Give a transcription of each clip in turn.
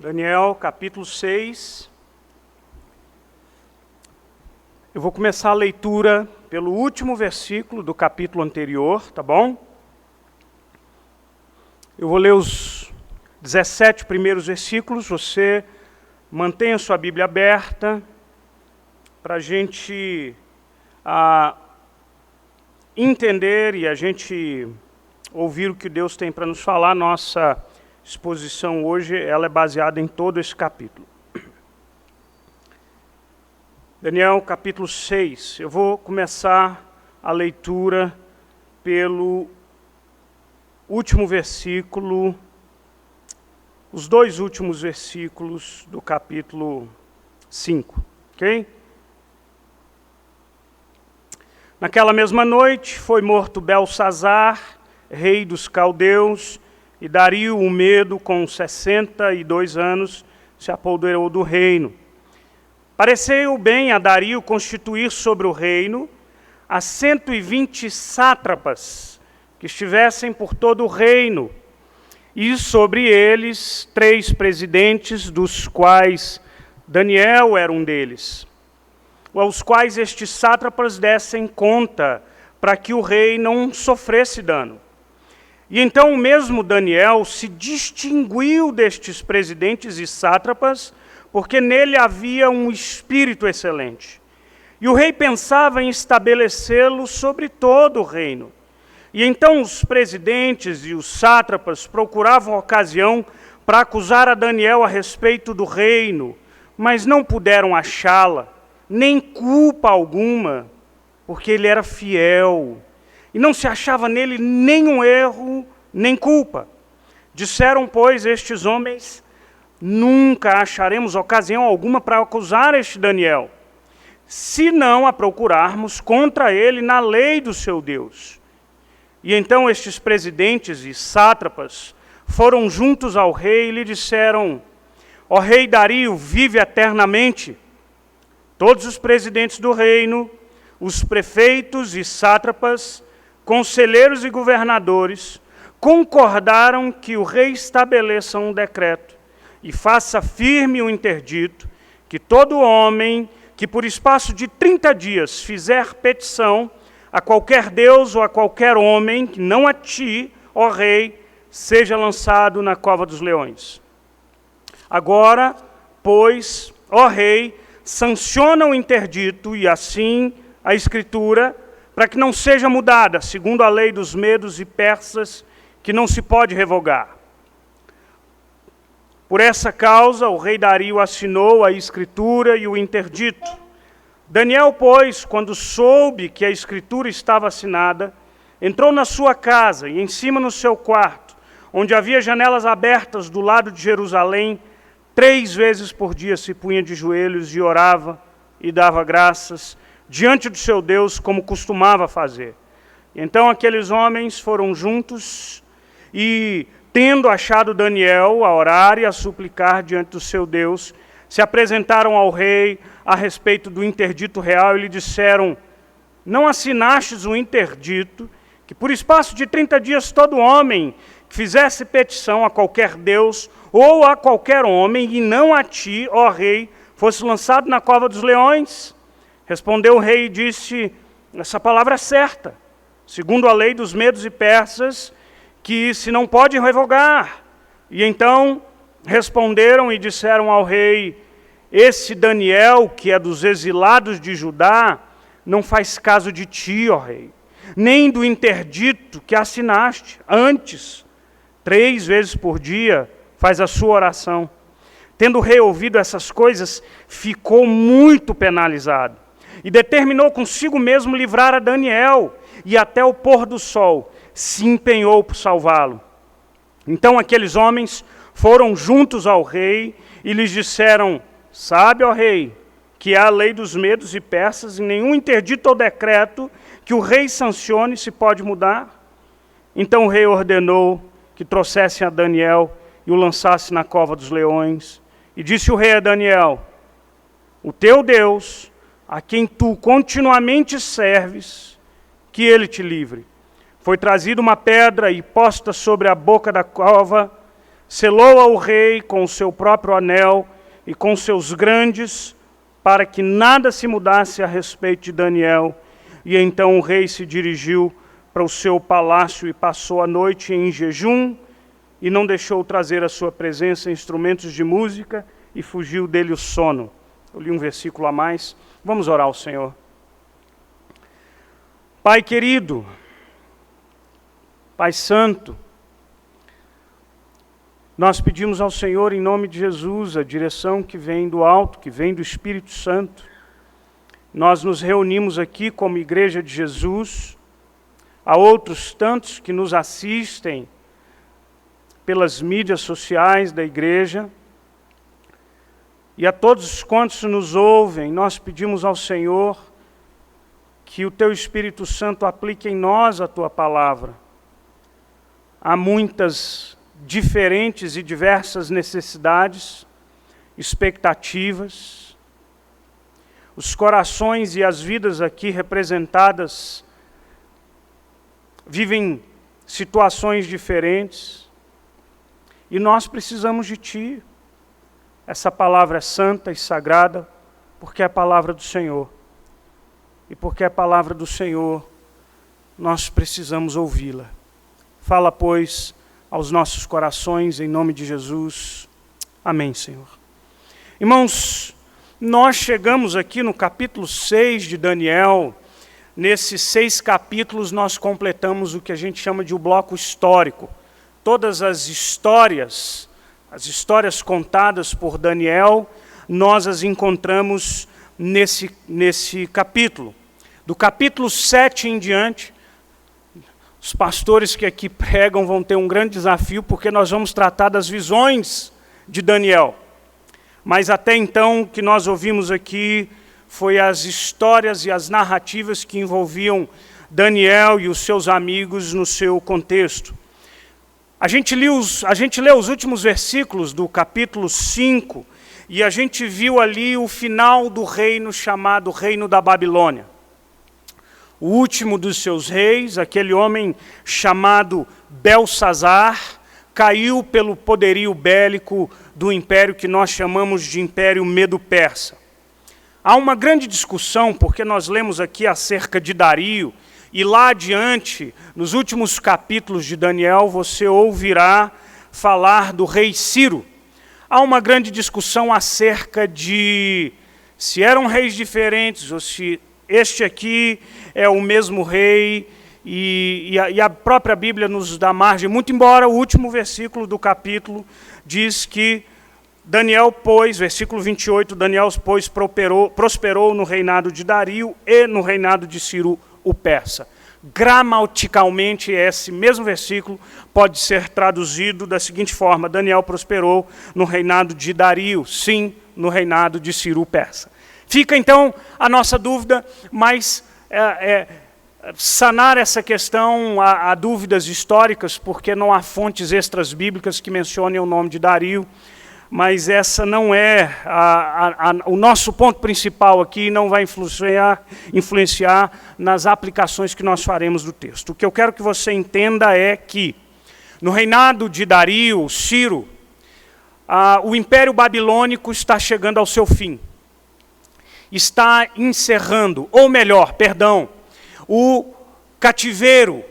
Daniel, capítulo 6. Eu vou começar a leitura pelo último versículo do capítulo anterior, tá bom? Eu vou ler os 17 primeiros versículos. Você mantenha sua Bíblia aberta para a gente entender e a gente ouvir o que Deus tem para nos falar. Nossa exposição hoje ela é baseada em todo esse capítulo. Daniel, capítulo 6. Eu vou começar a leitura pelo último versículo, os dois últimos versículos do capítulo 5, ok? Naquela mesma noite foi morto Belsazar, rei dos caldeus, e Dario o Medo, com 62 anos, se apoderou do reino. Pareceu bem a Dario constituir sobre o reino a 120 sátrapas que estivessem por todo o reino, e sobre eles 3 presidentes, dos quais Daniel era um deles, aos quais estes sátrapas dessem conta para que o rei não sofresse dano. E então o mesmo Daniel se distinguiu destes presidentes e sátrapas, porque nele havia um espírito excelente. E o rei pensava em estabelecê-lo sobre todo o reino. E então os presidentes e os sátrapas procuravam ocasião para acusar a Daniel a respeito do reino, mas não puderam achá-la, nem culpa alguma, porque ele era fiel, e não se achava nele nenhum erro, nem culpa. Disseram, pois, estes homens: nunca acharemos ocasião alguma para acusar este Daniel, se não a procurarmos contra ele na lei do seu Deus. E então estes presidentes e sátrapas foram juntos ao rei e lhe disseram: ó rei Dario, vive eternamente. Todos os presidentes do reino, os prefeitos e sátrapas, conselheiros e governadores, concordaram que o rei estabeleça um decreto e faça firme o interdito, que todo homem que por espaço de 30 dias fizer petição a qualquer deus ou a qualquer homem, que não a ti, ó rei, seja lançado na cova dos leões. Agora, pois, ó rei, sanciona o interdito e assim a escritura, para que não seja mudada, segundo a lei dos medos e persas, que não se pode revogar. Por essa causa, o rei Dario assinou a escritura e o interdito. Daniel, pois, quando soube que a escritura estava assinada, entrou na sua casa e em cima no seu quarto, onde havia janelas abertas do lado de Jerusalém, 3 vezes por dia se punha de joelhos e orava e dava graças diante do seu Deus, como costumava fazer. Então aqueles homens foram juntos e, tendo achado Daniel a orar e a suplicar diante do seu Deus, se apresentaram ao rei a respeito do interdito real e lhe disseram: não assinastes o interdito, que por espaço de 30 dias todo homem que fizesse petição a qualquer deus ou a qualquer homem, e não a ti, ó rei, fosse lançado na cova dos leões? Respondeu o rei e disse: essa palavra é certa, segundo a lei dos medos e persas, que se não pode revogar. E então responderam e disseram ao rei: esse Daniel, que é dos exilados de Judá, não faz caso de ti, ó rei, nem do interdito que assinaste. Antes, 3 vezes por dia, faz a sua oração. Tendo o rei ouvido essas coisas, ficou muito penalizado e determinou consigo mesmo livrar a Daniel, e até o pôr do sol se empenhou por salvá-lo. Então aqueles homens foram juntos ao rei e lhes disseram: sabe, ó rei, que há a lei dos medos e persas, e nenhum interdito ou decreto que o rei sancione se pode mudar. Então o rei ordenou que trouxessem a Daniel e o lançasse na cova dos leões. E disse o rei a Daniel: o teu Deus, a quem tu continuamente serves, que ele te livre. Foi trazida uma pedra e posta sobre a boca da cova. selou-a o rei com o seu próprio anel e com seus grandes, para que nada se mudasse a respeito de Daniel. E então o rei se dirigiu para o seu palácio e passou a noite em jejum, e não deixou trazer à sua presença instrumentos de música, e fugiu dele o sono. Eu li um versículo a mais. Vamos orar ao Senhor. Pai querido, Pai santo, nós pedimos ao Senhor, em nome de Jesus, a direção que vem do alto, que vem do Espírito Santo. Nós nos reunimos aqui como Igreja de Jesus, a outros tantos que nos assistem pelas mídias sociais da Igreja, e a todos quantos nos ouvem, nós pedimos ao Senhor que o Teu Espírito Santo aplique em nós a Tua palavra. Há muitas diferentes e diversas necessidades, expectativas. Os corações e as vidas aqui representadas vivem situações diferentes, e nós precisamos de Ti. Essa palavra é santa e sagrada, porque é a palavra do Senhor. E porque é a palavra do Senhor, nós precisamos ouvi-la. Fala, pois, aos nossos corações, em nome de Jesus. Amém, Senhor. Irmãos, nós chegamos aqui no capítulo 6 de Daniel. Nesses 6 capítulos nós completamos o que a gente chama de o bloco histórico. Todas as histórias contadas por Daniel, nós as encontramos nesse capítulo. Do capítulo 7 em diante, os pastores que aqui pregam vão ter um grande desafio, porque nós vamos tratar das visões de Daniel. Mas até então, o que nós ouvimos aqui foi as histórias e as narrativas que envolviam Daniel e os seus amigos no seu contexto. A gente leu os últimos versículos do capítulo 5, e a gente viu ali o final do reino chamado Reino da Babilônia. O último dos seus reis, aquele homem chamado Belsazar, caiu pelo poderio bélico do império que nós chamamos de Império Medo-Persa. Há uma grande discussão, porque nós lemos aqui acerca de Dario, e lá adiante, nos últimos capítulos de Daniel, você ouvirá falar do rei Ciro. Há uma grande discussão acerca de se eram reis diferentes, ou se este aqui é o mesmo rei, e a própria Bíblia nos dá margem, muito embora o último versículo do capítulo diz que Daniel, pois, versículo 28, Daniel, pois, prosperou no reinado de Dario e no reinado de Ciro o persa. Gramaticalmente, esse mesmo versículo pode ser traduzido da seguinte forma: Daniel prosperou no reinado de Dario, sim, no reinado de Ciro o persa. Fica então a nossa dúvida, mas sanar essa questão, há dúvidas históricas, porque não há fontes extras bíblicas que mencionem o nome de Dario, mas essa não é o nosso ponto principal aqui, não vai influenciar nas aplicações que nós faremos do texto. O que eu quero que você entenda é que, no reinado de Dario, Ciro, o Império Babilônico está chegando ao seu fim. Está encerrando, ou melhor, perdão, o cativeiro,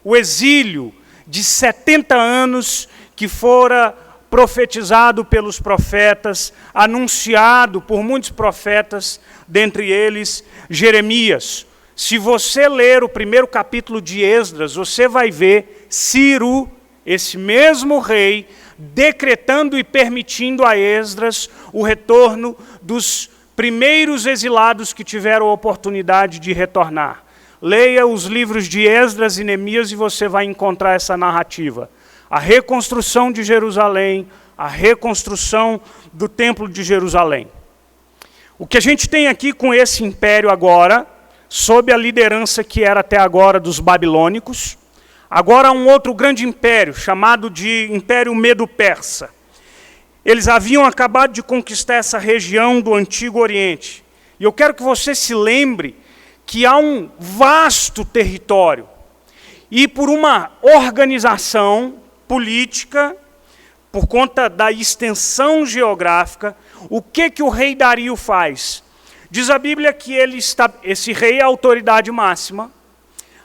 o exílio de 70 anos que fora profetizado pelos profetas, anunciado por muitos profetas, dentre eles Jeremias. Se você ler o primeiro capítulo de Esdras, você vai ver Ciro, esse mesmo rei, decretando e permitindo a Esdras o retorno dos primeiros exilados que tiveram a oportunidade de retornar. Leia os livros de Esdras e Neemias e você vai encontrar essa narrativa. A reconstrução de Jerusalém, a reconstrução do Templo de Jerusalém. O que a gente tem aqui com esse império agora, sob a liderança que era até agora dos babilônicos, agora um outro grande império, chamado de Império Medo-Persa. Eles haviam acabado de conquistar essa região do Antigo Oriente. E eu quero que você se lembre que há um vasto território. E por uma organização política, por conta da extensão geográfica, o que o rei Dario faz? Diz a Bíblia que esse rei é a autoridade máxima.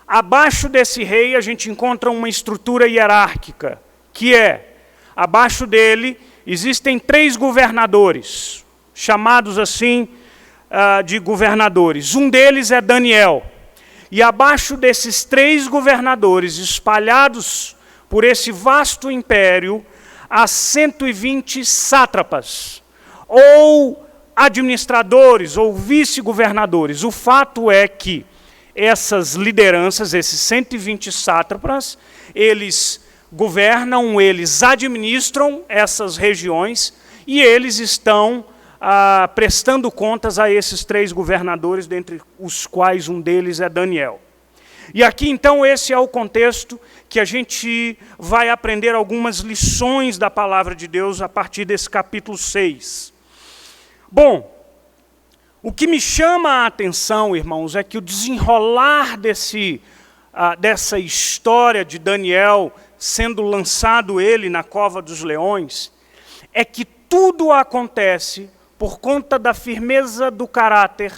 Abaixo desse rei a gente encontra uma estrutura hierárquica, que é, abaixo dele existem 3 governadores, chamados assim de governadores. Um deles é Daniel. E abaixo desses 3 governadores, espalhados por esse vasto império, há 120 sátrapas, ou administradores, ou vice-governadores. O fato é que essas lideranças, esses 120 sátrapas, eles governam, eles administram essas regiões, e eles estão prestando contas a esses 3 governadores, dentre os quais um deles é Daniel. E aqui, então, esse é o contexto que a gente vai aprender algumas lições da palavra de Deus a partir desse capítulo 6. Bom, o que me chama a atenção, irmãos, é que o desenrolar dessa história de Daniel sendo lançado ele na cova dos leões, é que tudo acontece por conta da firmeza do caráter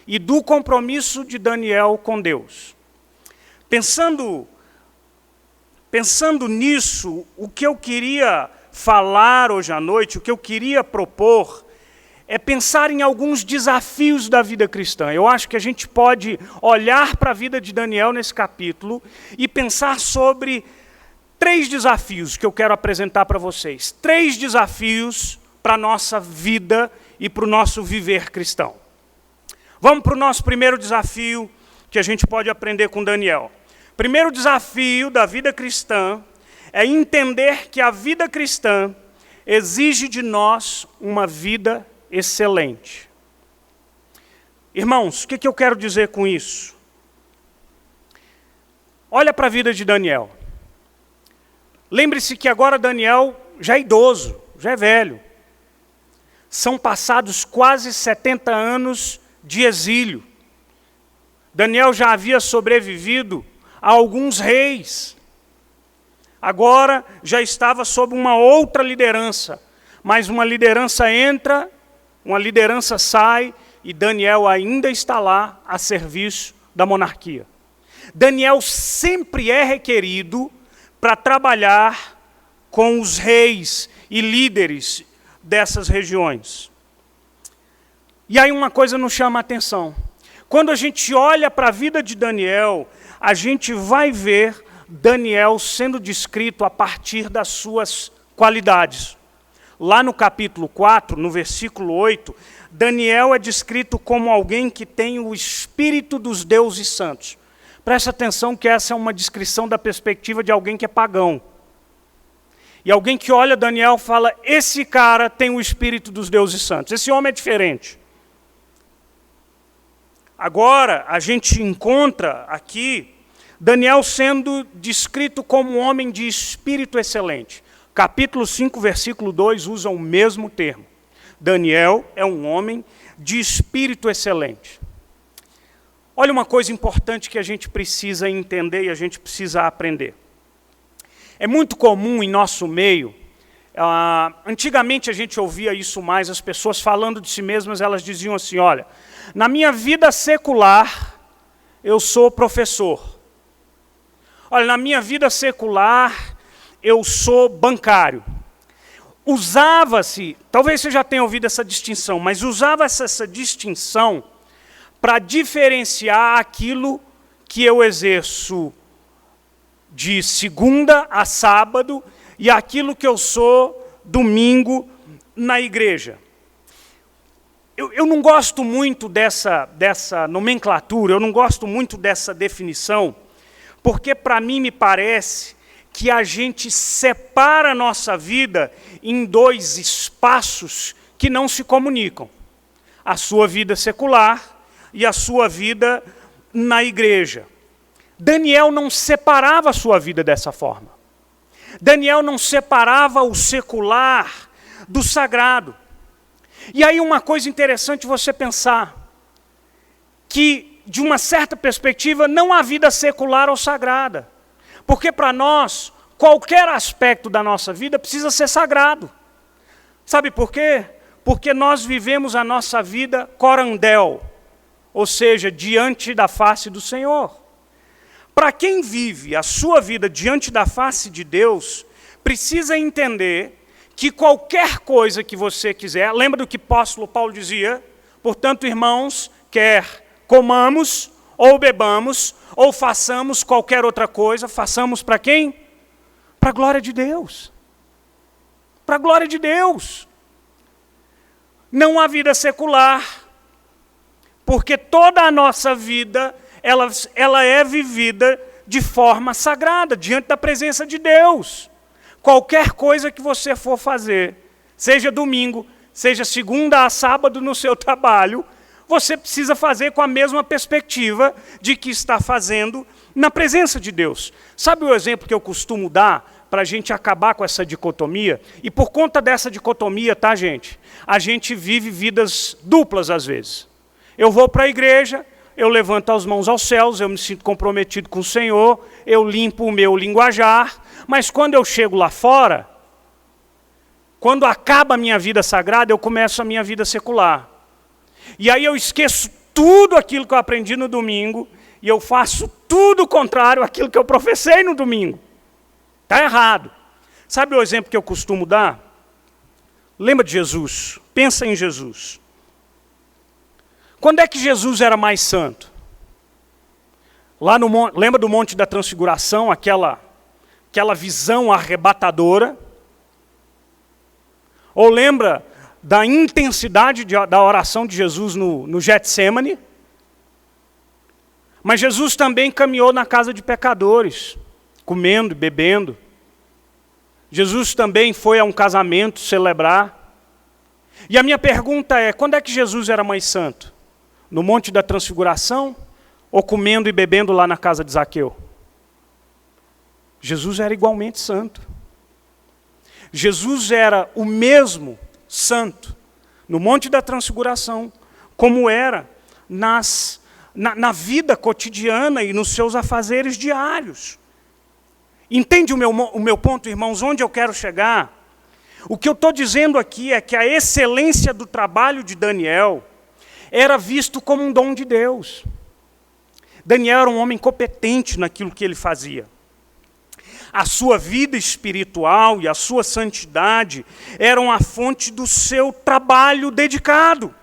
e do compromisso de Daniel com Deus. Pensando nisso, o que eu queria falar hoje à noite, o que eu queria propor, é pensar em alguns desafios da vida cristã. Eu acho que a gente pode olhar para a vida de Daniel nesse capítulo e pensar sobre 3 desafios que eu quero apresentar para vocês. 3 desafios para a nossa vida e para o nosso viver cristão. Vamos para o nosso primeiro desafio que a gente pode aprender com Daniel. Primeiro desafio da vida cristã é entender que a vida cristã exige de nós uma vida excelente. Irmãos, o que eu quero dizer com isso? Olha para a vida de Daniel. Lembre-se que agora Daniel já é idoso, já é velho. São passados quase 70 anos de exílio. Daniel já havia sobrevivido a alguns reis. Agora já estava sob uma outra liderança. Mas uma liderança entra, uma liderança sai, e Daniel ainda está lá a serviço da monarquia. Daniel sempre é requerido para trabalhar com os reis e líderes dessas regiões. E aí uma coisa nos chama a atenção. Quando a gente olha para a vida de Daniel, a gente vai ver Daniel sendo descrito a partir das suas qualidades. Lá no capítulo 4, no versículo 8, Daniel é descrito como alguém que tem o espírito dos deuses santos. Preste atenção que essa é uma descrição da perspectiva de alguém que é pagão. E alguém que olha Daniel fala, esse cara tem o espírito dos deuses santos. Esse homem é diferente. Agora, a gente encontra aqui Daniel sendo descrito como um homem de espírito excelente. Capítulo 5, versículo 2, usa o mesmo termo. Daniel é um homem de espírito excelente. Olha uma coisa importante que a gente precisa entender e a gente precisa aprender. É muito comum em nosso meio, antigamente a gente ouvia isso mais, as pessoas falando de si mesmas, elas diziam assim, olha, na minha vida secular, eu sou professor. Olha, na minha vida secular, eu sou bancário. Usava-se, talvez você já tenha ouvido essa distinção, mas usava-se essa distinção para diferenciar aquilo que eu exerço de segunda a sábado e aquilo que eu sou domingo na igreja. Eu não gosto muito dessa nomenclatura, eu não gosto muito dessa definição, porque para mim me parece que a gente separa a nossa vida em 2 espaços que não se comunicam. A sua vida secular e a sua vida na igreja. Daniel não separava a sua vida dessa forma. Daniel não separava o secular do sagrado. E aí uma coisa interessante você pensar, que de uma certa perspectiva não há vida secular ou sagrada. Porque para nós, qualquer aspecto da nossa vida precisa ser sagrado. Sabe por quê? Porque nós vivemos a nossa vida corandel, ou seja, diante da face do Senhor. Para quem vive a sua vida diante da face de Deus, precisa entender que qualquer coisa que você quiser, lembra do que o apóstolo Paulo dizia? Portanto, irmãos, quer comamos, ou bebamos, ou façamos qualquer outra coisa, façamos para quem? Para a glória de Deus. Para a glória de Deus. Não há vida secular, porque toda a nossa vida, ela é vivida de forma sagrada, diante da presença de Deus. Qualquer coisa que você for fazer, seja domingo, seja segunda a sábado no seu trabalho, você precisa fazer com a mesma perspectiva de que está fazendo na presença de Deus. Sabe o exemplo que eu costumo dar para a gente acabar com essa dicotomia? E por conta dessa dicotomia, tá, gente? A gente vive vidas duplas às vezes. Eu vou para a igreja, eu levanto as mãos aos céus, eu me sinto comprometido com o Senhor, eu limpo o meu linguajar, mas quando eu chego lá fora, quando acaba a minha vida sagrada, eu começo a minha vida secular. E aí eu esqueço tudo aquilo que eu aprendi no domingo, e eu faço tudo o contrário àquilo que eu professei no domingo. Está errado. Sabe o exemplo que eu costumo dar? Lembra de Jesus? Pensa em Jesus. Quando é que Jesus era mais santo? Lá no monte, lembra do Monte da Transfiguração, aquela visão arrebatadora? Ou lembra da intensidade da oração de Jesus no Getsêmani? Mas Jesus também caminhou na casa de pecadores, comendo e bebendo. Jesus também foi a um casamento celebrar. E a minha pergunta é, quando é que Jesus era mais santo? No Monte da Transfiguração ou comendo e bebendo lá na casa de Zaqueu? Jesus era igualmente santo. Jesus era o mesmo santo no Monte da Transfiguração, como era na vida cotidiana e nos seus afazeres diários. Entende o meu ponto, irmãos, onde eu quero chegar? O que eu estou dizendo aqui é que a excelência do trabalho de Daniel era visto como um dom de Deus. Daniel era um homem competente naquilo que ele fazia. A sua vida espiritual e a sua santidade eram a fonte do seu trabalho dedicado.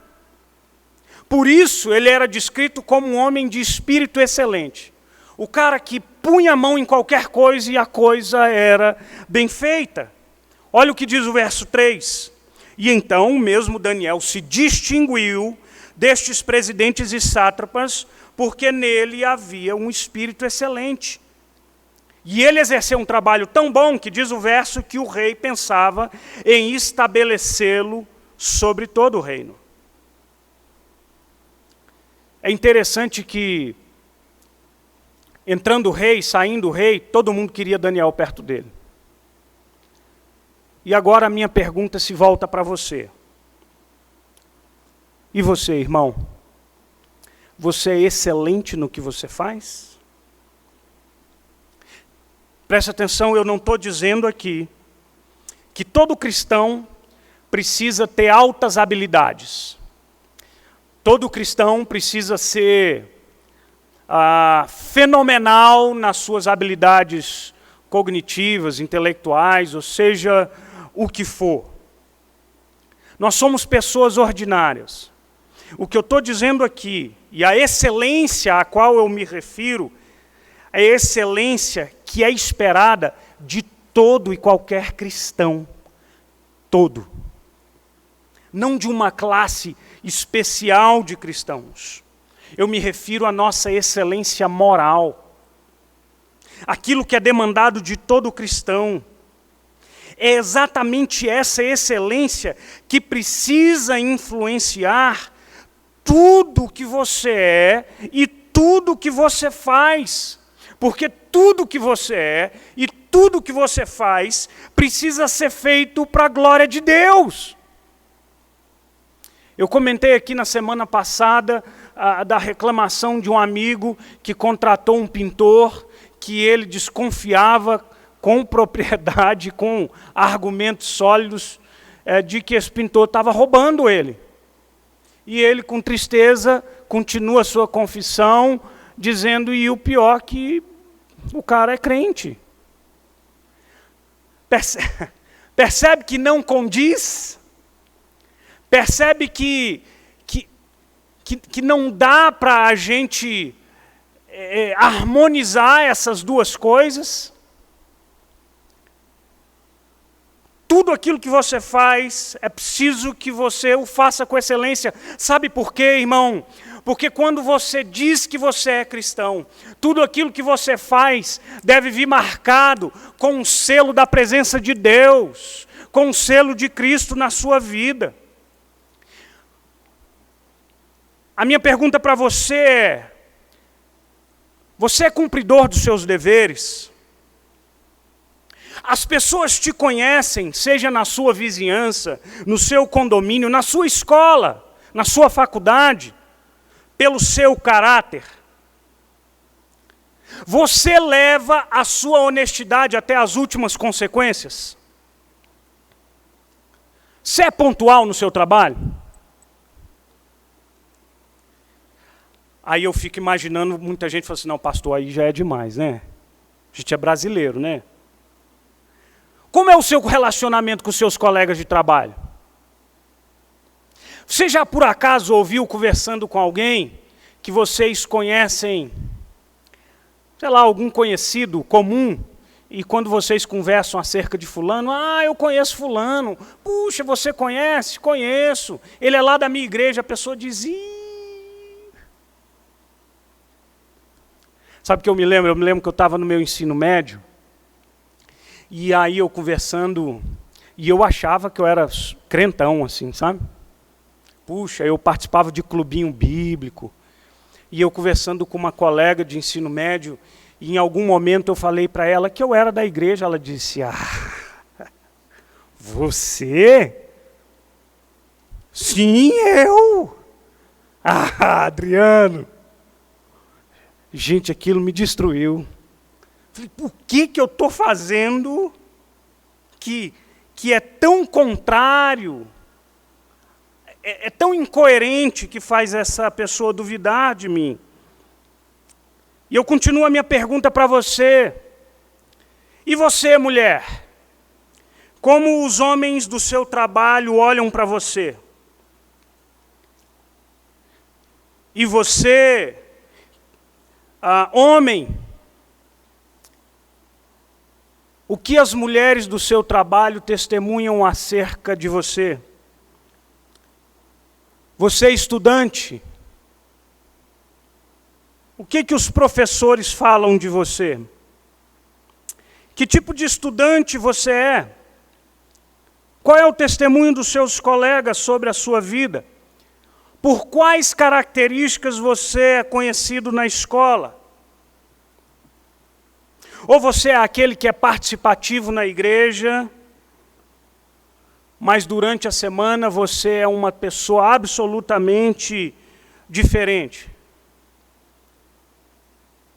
Por isso, ele era descrito como um homem de espírito excelente. O cara que punha a mão em qualquer coisa e a coisa era bem feita. Olha o que diz o verso 3. E então, o mesmo Daniel se distinguiu destes presidentes e sátrapas, porque nele havia um espírito excelente. E ele exerceu um trabalho tão bom, que diz o verso, que o rei pensava em estabelecê-lo sobre todo o reino. É interessante que, entrando o rei, saindo o rei, todo mundo queria Daniel perto dele. E agora a minha pergunta se volta para você. E você, irmão? Você é excelente no que você faz? Preste atenção, eu não estou dizendo aqui que todo cristão precisa ter altas habilidades. Todo cristão precisa ser fenomenal nas suas habilidades cognitivas, intelectuais, ou seja, o que for. Nós somos pessoas ordinárias. O que eu estou dizendo aqui, e a excelência a qual eu me refiro, é a excelência que é esperada de todo e qualquer cristão. Todo. Não de uma classe especial de cristãos. Eu me refiro à nossa excelência moral. Aquilo que é demandado de todo cristão. É exatamente essa excelência que precisa influenciar tudo que você é e tudo que você faz. Porque tudo que você é e tudo que você faz precisa ser feito para a glória de Deus. Eu comentei aqui na semana passada da reclamação de um amigo que contratou um pintor que ele desconfiava com propriedade, com argumentos sólidos, de que esse pintor estava roubando ele. E ele, com tristeza, continua a sua confissão, dizendo, e o pior que o cara é crente. Percebe que não condiz? Percebe que não dá para a gente harmonizar essas duas coisas? Tudo aquilo que você faz, é preciso que você o faça com excelência. Sabe por quê, irmão? Porque quando você diz que você é cristão, tudo aquilo que você faz deve vir marcado com o selo da presença de Deus, com o selo de Cristo na sua vida. A minha pergunta para você é: você é cumpridor dos seus deveres? As pessoas te conhecem, seja na sua vizinhança, no seu condomínio, na sua escola, na sua faculdade, pelo seu caráter. Você leva a sua honestidade até as últimas consequências? Você é pontual no seu trabalho? Aí eu fico imaginando, muita gente fala assim, não, pastor, aí já é demais, né? A gente é brasileiro, né? Como é o seu relacionamento com os seus colegas de trabalho? Você já por acaso ouviu conversando com alguém que vocês conhecem, sei lá, algum conhecido comum, e quando vocês conversam acerca de fulano, eu conheço fulano, puxa, você conhece? Conheço, ele é lá da minha igreja, a pessoa diz, Sabe o que eu me lembro? Eu me lembro que eu estava no meu ensino médio, e aí eu conversando, e eu achava que eu era crentão, assim, sabe? Puxa, eu participava de clubinho bíblico, e eu conversando com uma colega de ensino médio, e em algum momento eu falei para ela que eu era da igreja, ela disse, você? Sim, eu! Adriano! Gente, aquilo me destruiu. Falei, por que eu estou fazendo que é tão contrário, é tão incoerente que faz essa pessoa duvidar de mim? E eu continuo a minha pergunta para você. E você, mulher? Como os homens do seu trabalho olham para você? E você, homem, o que as mulheres do seu trabalho testemunham acerca de você? Você, estudante, o que os professores falam de você? Que tipo de estudante você é? Qual é o testemunho dos seus colegas sobre a sua vida? Por quais características você é conhecido na escola? Ou você é aquele que é participativo na igreja, mas durante a semana você é uma pessoa absolutamente diferente?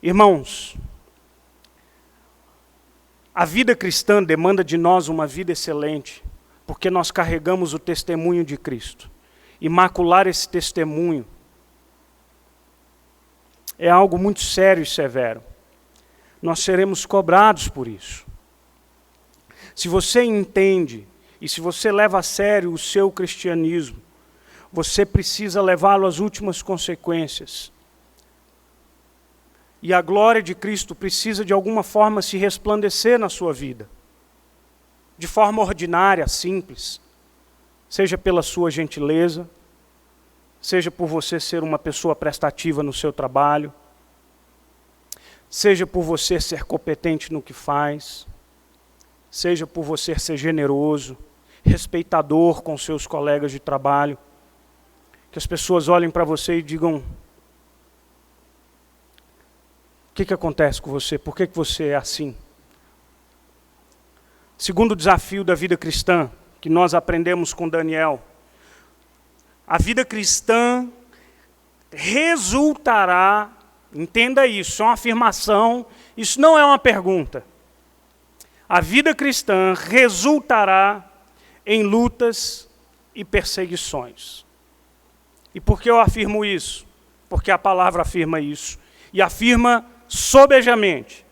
Irmãos, a vida cristã demanda de nós uma vida excelente, porque nós carregamos o testemunho de Cristo. E macular esse testemunho é algo muito sério e severo. Nós seremos cobrados por isso. Se você entende e se você leva a sério o seu cristianismo, você precisa levá-lo às últimas consequências. E a glória de Cristo precisa de alguma forma se resplandecer na sua vida. De forma ordinária, simples. Seja pela sua gentileza, seja por você ser uma pessoa prestativa no seu trabalho, seja por você ser competente no que faz, seja por você ser generoso, respeitador com seus colegas de trabalho, que as pessoas olhem para você e digam, o que acontece com você? Por que você é assim? Segundo desafio da vida cristã, que nós aprendemos com Daniel, a vida cristã resultará, entenda isso, é uma afirmação, isso não é uma pergunta. a vida cristã resultará em lutas e perseguições. E por que eu afirmo isso? Porque a palavra afirma isso. E afirma sobejamente.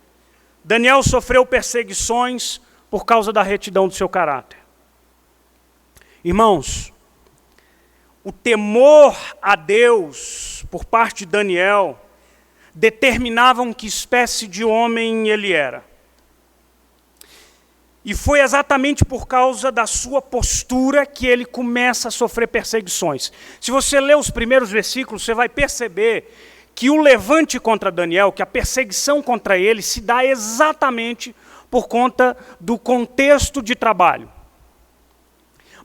Daniel sofreu perseguições por causa da retidão do seu caráter. Irmãos, o temor a Deus por parte de Daniel determinavam que espécie de homem ele era. E foi exatamente por causa da sua postura que ele começa a sofrer perseguições. Se você ler os primeiros versículos, você vai perceber que o levante contra Daniel, que a perseguição contra ele, se dá exatamente por conta do contexto de trabalho.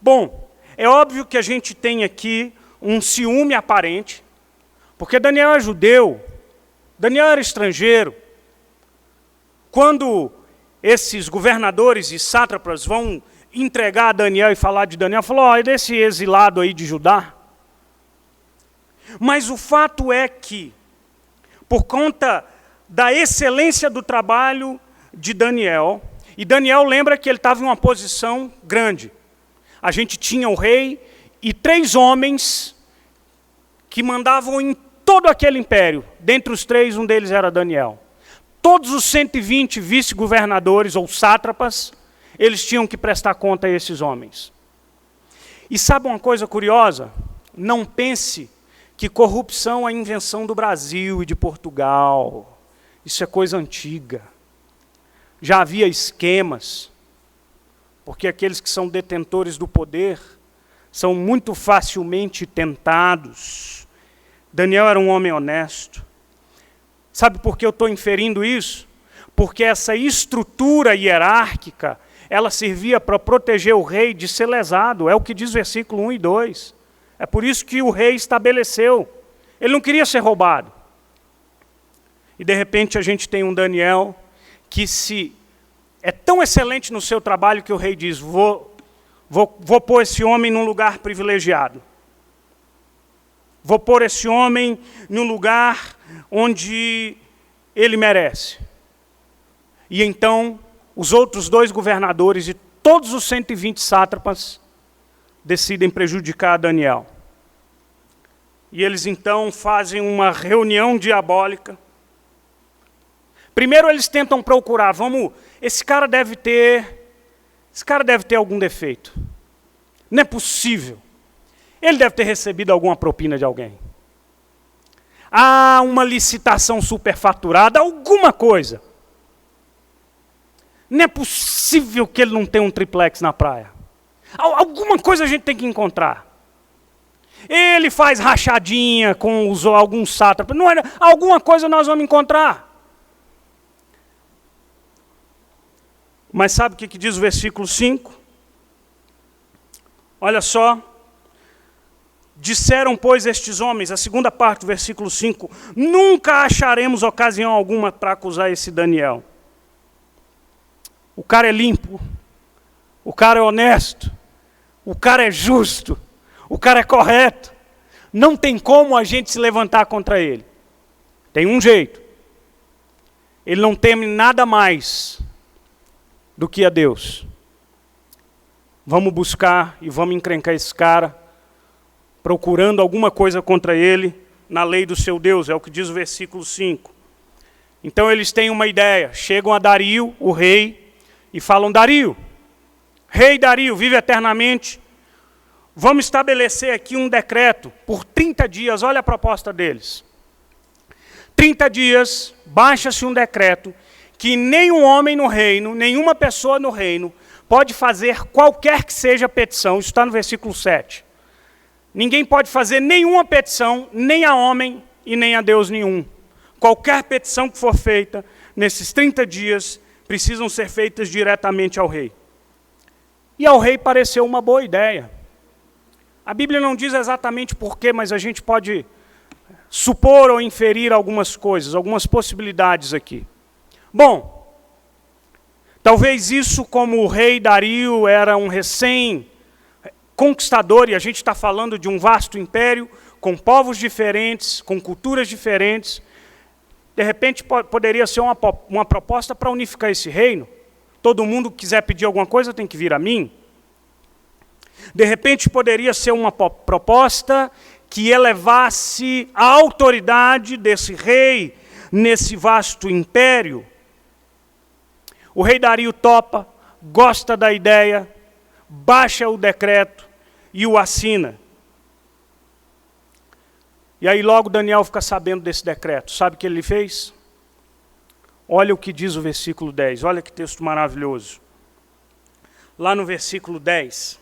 Bom, é óbvio que a gente tem aqui um ciúme aparente, porque Daniel é judeu, Daniel era estrangeiro. Quando esses governadores e sátrapas vão entregar a Daniel e falar de Daniel, falou, é desse exilado aí de Judá. Mas o fato é que, por conta da excelência do trabalho de Daniel, e Daniel lembra que ele estava em uma posição grande. A gente tinha o rei e 3 homens que mandavam em todo aquele império. Dentre os 3, um deles era Daniel. Todos os 120 vice-governadores ou sátrapas, eles tinham que prestar conta a esses homens. E sabe uma coisa curiosa? Não pense que corrupção é invenção do Brasil e de Portugal. Isso é coisa antiga. Já havia esquemas, porque aqueles que são detentores do poder são muito facilmente tentados. Daniel era um homem honesto. Sabe por que eu estou inferindo isso? Porque essa estrutura hierárquica, ela servia para proteger o rei de ser lesado. É o que diz versículo 1 e 2. É por isso que o rei estabeleceu. Ele não queria ser roubado. E de repente a gente tem um Daniel que é tão excelente no seu trabalho que o rei diz, vou pôr esse homem num lugar privilegiado. Vou pôr esse homem num lugar onde ele merece. E então, os outros 2 governadores e todos os 120 sátrapas decidem prejudicar Daniel. E eles então fazem uma reunião diabólica. Primeiro eles tentam procurar, esse cara deve ter algum defeito. Não é possível. Ele deve ter recebido alguma propina de alguém. Uma licitação superfaturada, alguma coisa. Não é possível que ele não tenha um triplex na praia. Alguma coisa a gente tem que encontrar. Ele faz rachadinha com alguns sátrapas. Alguma coisa nós vamos encontrar. Mas sabe o que diz o versículo 5? Olha só. Disseram, pois, estes homens, a segunda parte do versículo 5, nunca acharemos ocasião alguma para acusar esse Daniel. O cara é limpo, o cara é honesto, o cara é justo, o cara é correto. Não tem como a gente se levantar contra ele. Tem um jeito. Ele não teme nada mais do que a Deus. Vamos buscar e vamos encrencar esse cara, procurando alguma coisa contra ele na lei do seu Deus, é o que diz o versículo 5. Então eles têm uma ideia, chegam a Dario, o rei, e falam, Dario, rei Dario, vive eternamente, vamos estabelecer aqui um decreto por 30 dias, olha a proposta deles. 30 dias, baixa-se um decreto, que nenhum homem no reino, nenhuma pessoa no reino, pode fazer qualquer que seja a petição, isso está no versículo 7. Ninguém pode fazer nenhuma petição, nem a homem e nem a Deus nenhum. Qualquer petição que for feita, nesses 30 dias, precisam ser feitas diretamente ao rei. E ao rei pareceu uma boa ideia. A Bíblia não diz exatamente porquê, mas a gente pode supor ou inferir algumas coisas, algumas possibilidades aqui. Bom, talvez isso, como o rei Dario era um recém-conquistador, e a gente está falando de um vasto império, com povos diferentes, com culturas diferentes, de repente poderia ser uma proposta para unificar esse reino. todo mundo que quiser pedir alguma coisa tem que vir a mim. De repente poderia ser uma proposta que elevasse a autoridade desse rei nesse vasto império. O rei Dario topa, gosta da ideia, baixa o decreto e o assina. E aí logo Daniel fica sabendo desse decreto. Sabe o que ele fez? Olha o que diz o versículo 10, olha que texto maravilhoso. Lá no versículo 10.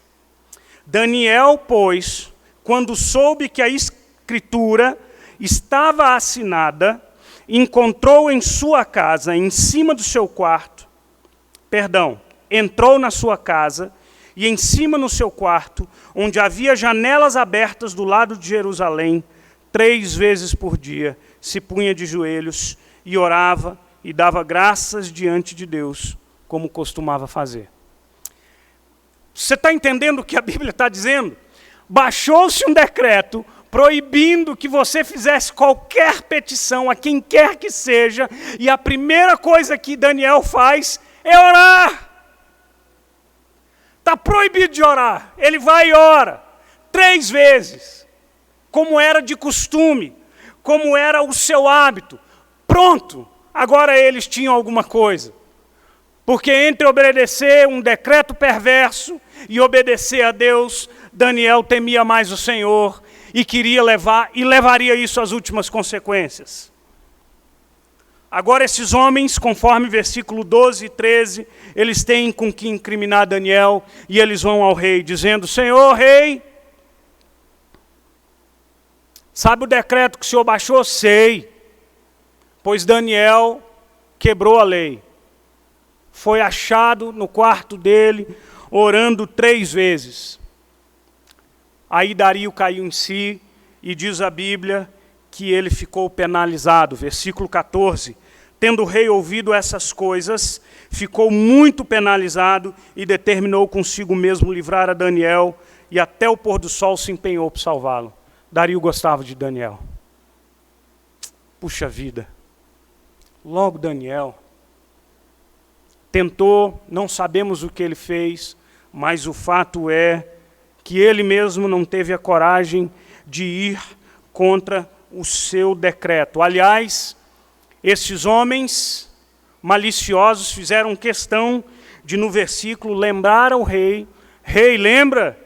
Daniel, pois, quando soube que a escritura estava assinada, encontrou em sua casa, em cima do seu quarto, entrou na sua casa, e em cima no seu quarto, onde havia janelas abertas do lado de Jerusalém, 3 vezes por dia, se punha de joelhos e orava e dava graças diante de Deus, como costumava fazer. Você está entendendo o que a Bíblia está dizendo? Baixou-se um decreto proibindo que você fizesse qualquer petição a quem quer que seja, e a primeira coisa que Daniel faz é orar. Está proibido de orar. Ele vai e ora 3 vezes, como era de costume, como era o seu hábito. Pronto, agora eles tinham alguma coisa. Porque entre obedecer um decreto perverso e obedecer a Deus, Daniel temia mais o Senhor e queria levar, e levaria isso às últimas consequências. Agora esses homens, conforme versículo 12 e 13, eles têm com que incriminar Daniel, e eles vão ao rei, dizendo: Senhor rei, sabe o decreto que o senhor baixou? Sei, pois Daniel quebrou a lei. Foi achado no quarto dele, orando 3 vezes. Aí Dario caiu em si, e diz a Bíblia que ele ficou penalizado. Versículo 14. Tendo o rei ouvido essas coisas, ficou muito penalizado e determinou consigo mesmo livrar a Daniel, e até o pôr do sol se empenhou para salvá-lo. Dario gostava de Daniel. Puxa vida. Logo Daniel. Tentou, não sabemos o que ele fez, mas o fato é que ele mesmo não teve a coragem de ir contra o seu decreto. Aliás, esses homens maliciosos fizeram questão de, no versículo, lembrar ao rei: Rei, lembra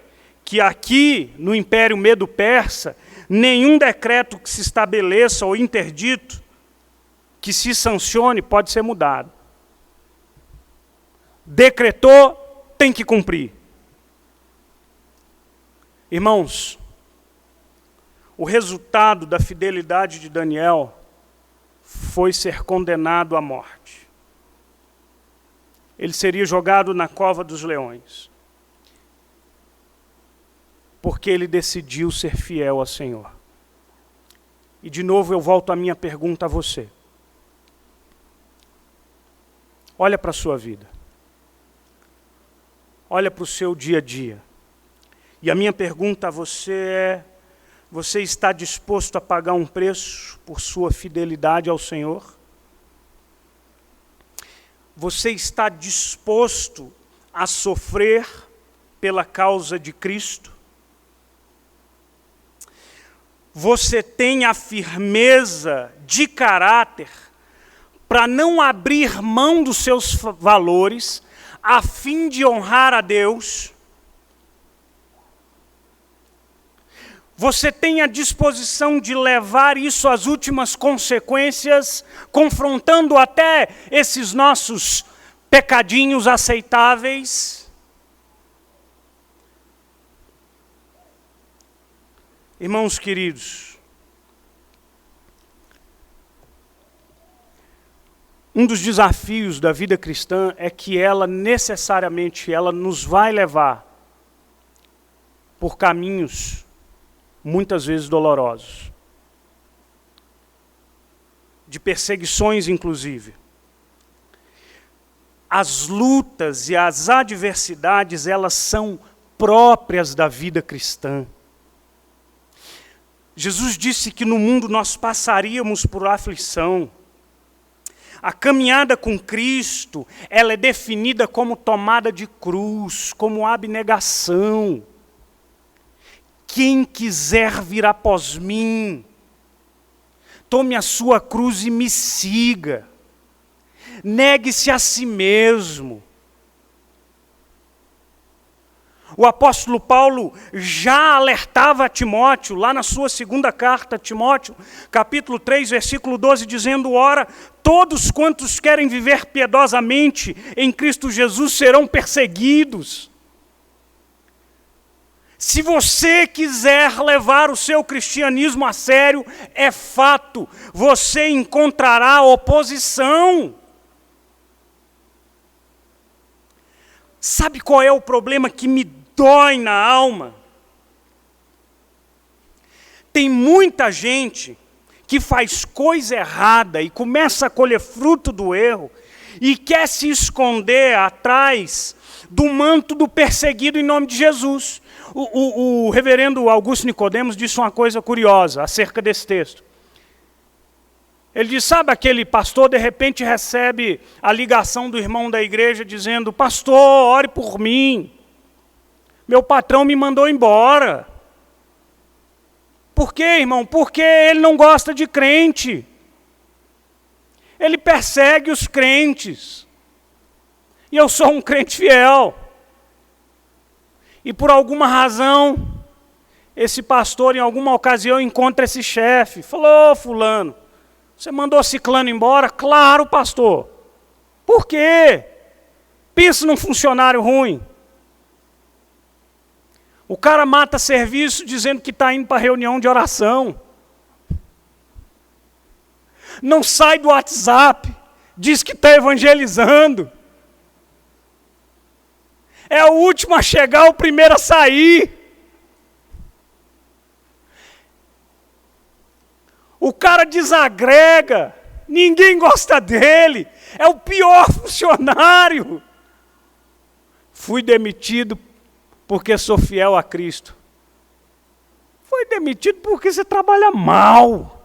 que aqui no Império Medo-Persa, nenhum decreto que se estabeleça ou interdito, que se sancione, pode ser mudado. Decretou, tem que cumprir. Irmãos, o resultado da fidelidade de Daniel foi ser condenado à morte. Ele seria jogado na cova dos leões, porque ele decidiu ser fiel ao Senhor. E de novo eu volto à minha pergunta a você. Olha para a sua vida. Olha para o seu dia a dia. E a minha pergunta a você é: você está disposto a pagar um preço por sua fidelidade ao Senhor? Você está disposto a sofrer pela causa de Cristo? Você tem a firmeza de caráter para não abrir mão dos seus valores a fim de honrar a Deus? Você tem a disposição de levar isso às últimas consequências, confrontando até esses nossos pecadinhos aceitáveis? Irmãos queridos, um dos desafios da vida cristã é que ela necessariamente nos vai levar por caminhos muitas vezes dolorosos, de perseguições inclusive. As lutas e as adversidades, elas são próprias da vida cristã. Jesus disse que no mundo nós passaríamos por aflição. A caminhada com Cristo, ela é definida como tomada de cruz, como abnegação. Quem quiser vir após mim, tome a sua cruz e me siga. Negue-se a si mesmo. O apóstolo Paulo já alertava a Timóteo, lá na sua segunda carta a Timóteo, capítulo 3, versículo 12, dizendo: ora, todos quantos querem viver piedosamente em Cristo Jesus serão perseguidos. Se você quiser levar o seu cristianismo a sério, é fato, você encontrará oposição. Sabe qual é o problema que me dói na alma? Tem muita gente que faz coisa errada e começa a colher fruto do erro e quer se esconder atrás do manto do perseguido em nome de Jesus. O reverendo Augusto Nicodemos disse uma coisa curiosa acerca desse texto. Ele diz: sabe aquele pastor, de repente recebe a ligação do irmão da igreja dizendo: pastor, ore por mim. Meu patrão me mandou embora. Por quê, irmão? Porque ele não gosta de crente. Ele persegue os crentes. E eu sou um crente fiel. E por alguma razão, esse pastor em alguma ocasião encontra esse chefe. Falou: ô fulano, você mandou ciclano embora? Claro, pastor. Por quê? Pensa num funcionário ruim. O cara mata serviço dizendo que está indo para reunião de oração. Não sai do WhatsApp, diz que está evangelizando. É o último a chegar, o primeiro a sair. O cara desagrega, ninguém gosta dele, é o pior funcionário. Fui demitido porque sou fiel a Cristo. Foi demitido porque você trabalha mal.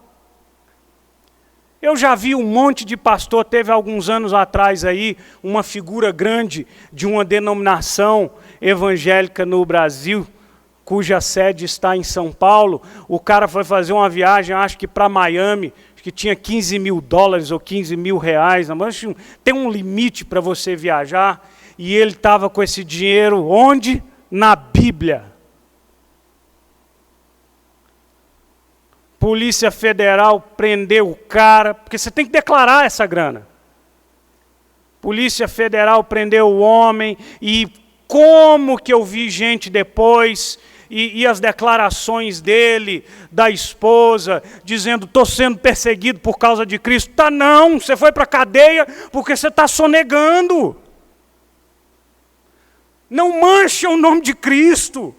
Eu já vi um monte de pastor, teve alguns anos atrás aí, uma figura grande de uma denominação evangélica no Brasil, cuja sede está em São Paulo. O cara foi fazer uma viagem, acho que para Miami, acho que tinha $15 mil ou R$15 mil. Mas tem um limite para você viajar, e ele estava com esse dinheiro onde? Na Bíblia. Polícia Federal prendeu o cara, porque você tem que declarar essa grana. Polícia Federal prendeu o homem, e como que eu vi gente depois, e as declarações dele, da esposa, dizendo: estou sendo perseguido por causa de Cristo. Tá não, você foi para a cadeia porque você está sonegando. Não mancha o nome de Cristo.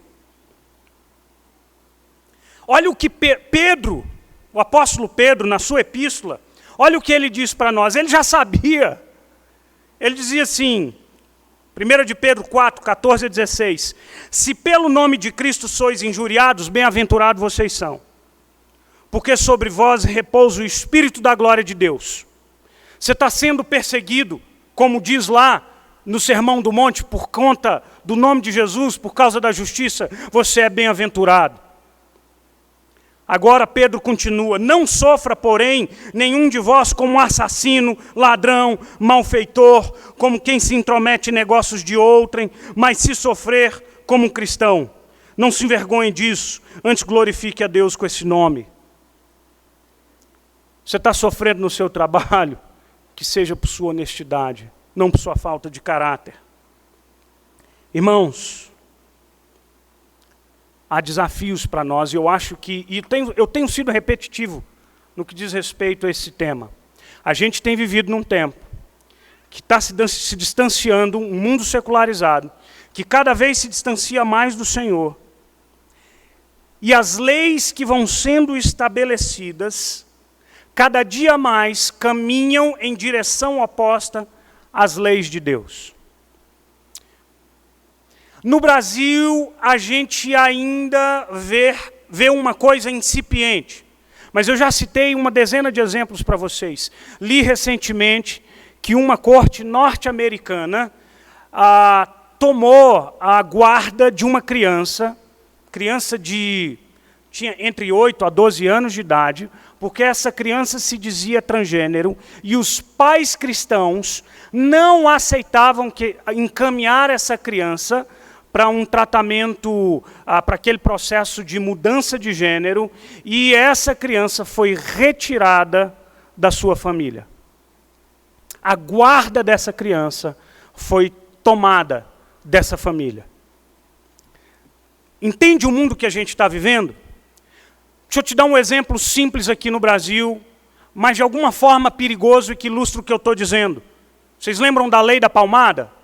Olha o que Pedro, o apóstolo Pedro, na sua epístola, olha o que ele diz para nós. Ele já sabia. Ele dizia assim, 1 de Pedro 4, 14 a 16. Se pelo nome de Cristo sois injuriados, bem-aventurados vocês são. Porque sobre vós repousa o Espírito da glória de Deus. Você está sendo perseguido, como diz lá no Sermão do Monte, por conta do nome de Jesus, por causa da justiça, você é bem-aventurado. Agora Pedro continua: não sofra, porém, nenhum de vós como um assassino, ladrão, malfeitor, como quem se intromete em negócios de outrem, mas se sofrer como um cristão. Não se envergonhe disso, antes glorifique a Deus com esse nome. Você está sofrendo no seu trabalho? Que seja por sua honestidade, não por sua falta de caráter. Irmãos, há desafios para nós, e eu acho que, eu tenho sido repetitivo no que diz respeito a esse tema. A gente tem vivido num tempo que está se distanciando, um mundo secularizado, que cada vez se distancia mais do Senhor. E as leis que vão sendo estabelecidas, cada dia mais caminham em direção oposta às leis de Deus. No Brasil, a gente ainda vê uma coisa incipiente, Mas eu já citei uma dezena de exemplos para vocês. Li recentemente que uma corte norte-americana tomou a guarda de uma criança tinha entre 8 a 12 anos de idade, porque essa criança se dizia transgênero, e os pais cristãos não aceitavam encaminhar essa criança para um tratamento, para aquele processo de mudança de gênero, e essa criança foi retirada da sua família. A guarda dessa criança foi tomada dessa família. Entende o mundo que a gente está vivendo? Deixa eu te dar um exemplo simples aqui no Brasil, mas de alguma forma perigoso e que ilustra o que eu estou dizendo. Vocês lembram da lei da palmada?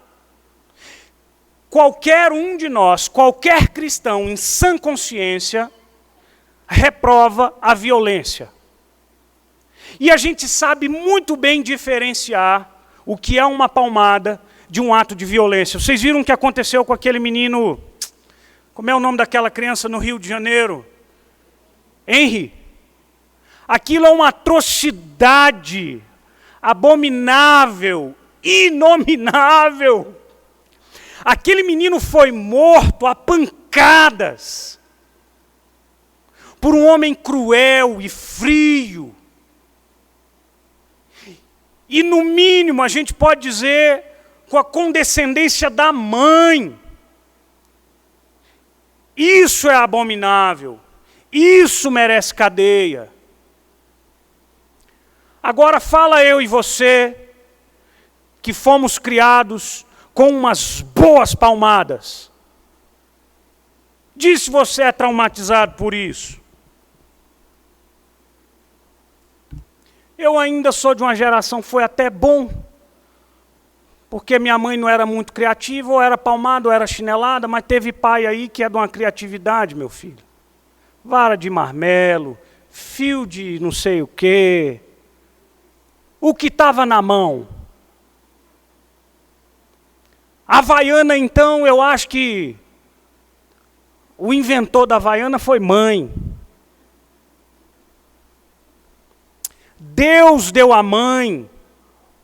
Qualquer um de nós, qualquer cristão em sã consciência, reprova a violência. E a gente sabe muito bem diferenciar o que é uma palmada de um ato de violência. Vocês viram o que aconteceu com aquele menino, como é o nome daquela criança no Rio de Janeiro? Henry. Aquilo é uma atrocidade, abominável, inominável. Aquele menino foi morto a pancadas por um homem cruel e frio. E no mínimo a gente pode dizer com a condescendência da mãe. Isso é abominável. Isso merece cadeia. Agora fala eu e você, que fomos criados com umas boas palmadas. Diz se você é traumatizado por isso. Eu ainda sou de uma geração, foi até bom, porque minha mãe não era muito criativa, ou era palmada, ou era chinelada, mas teve pai aí que é de uma criatividade, meu filho. Vara de marmelo, fio de não sei o quê. O que estava na mão? A Havaiana, então, eu acho que o inventor da Havaiana foi mãe. Deus deu à mãe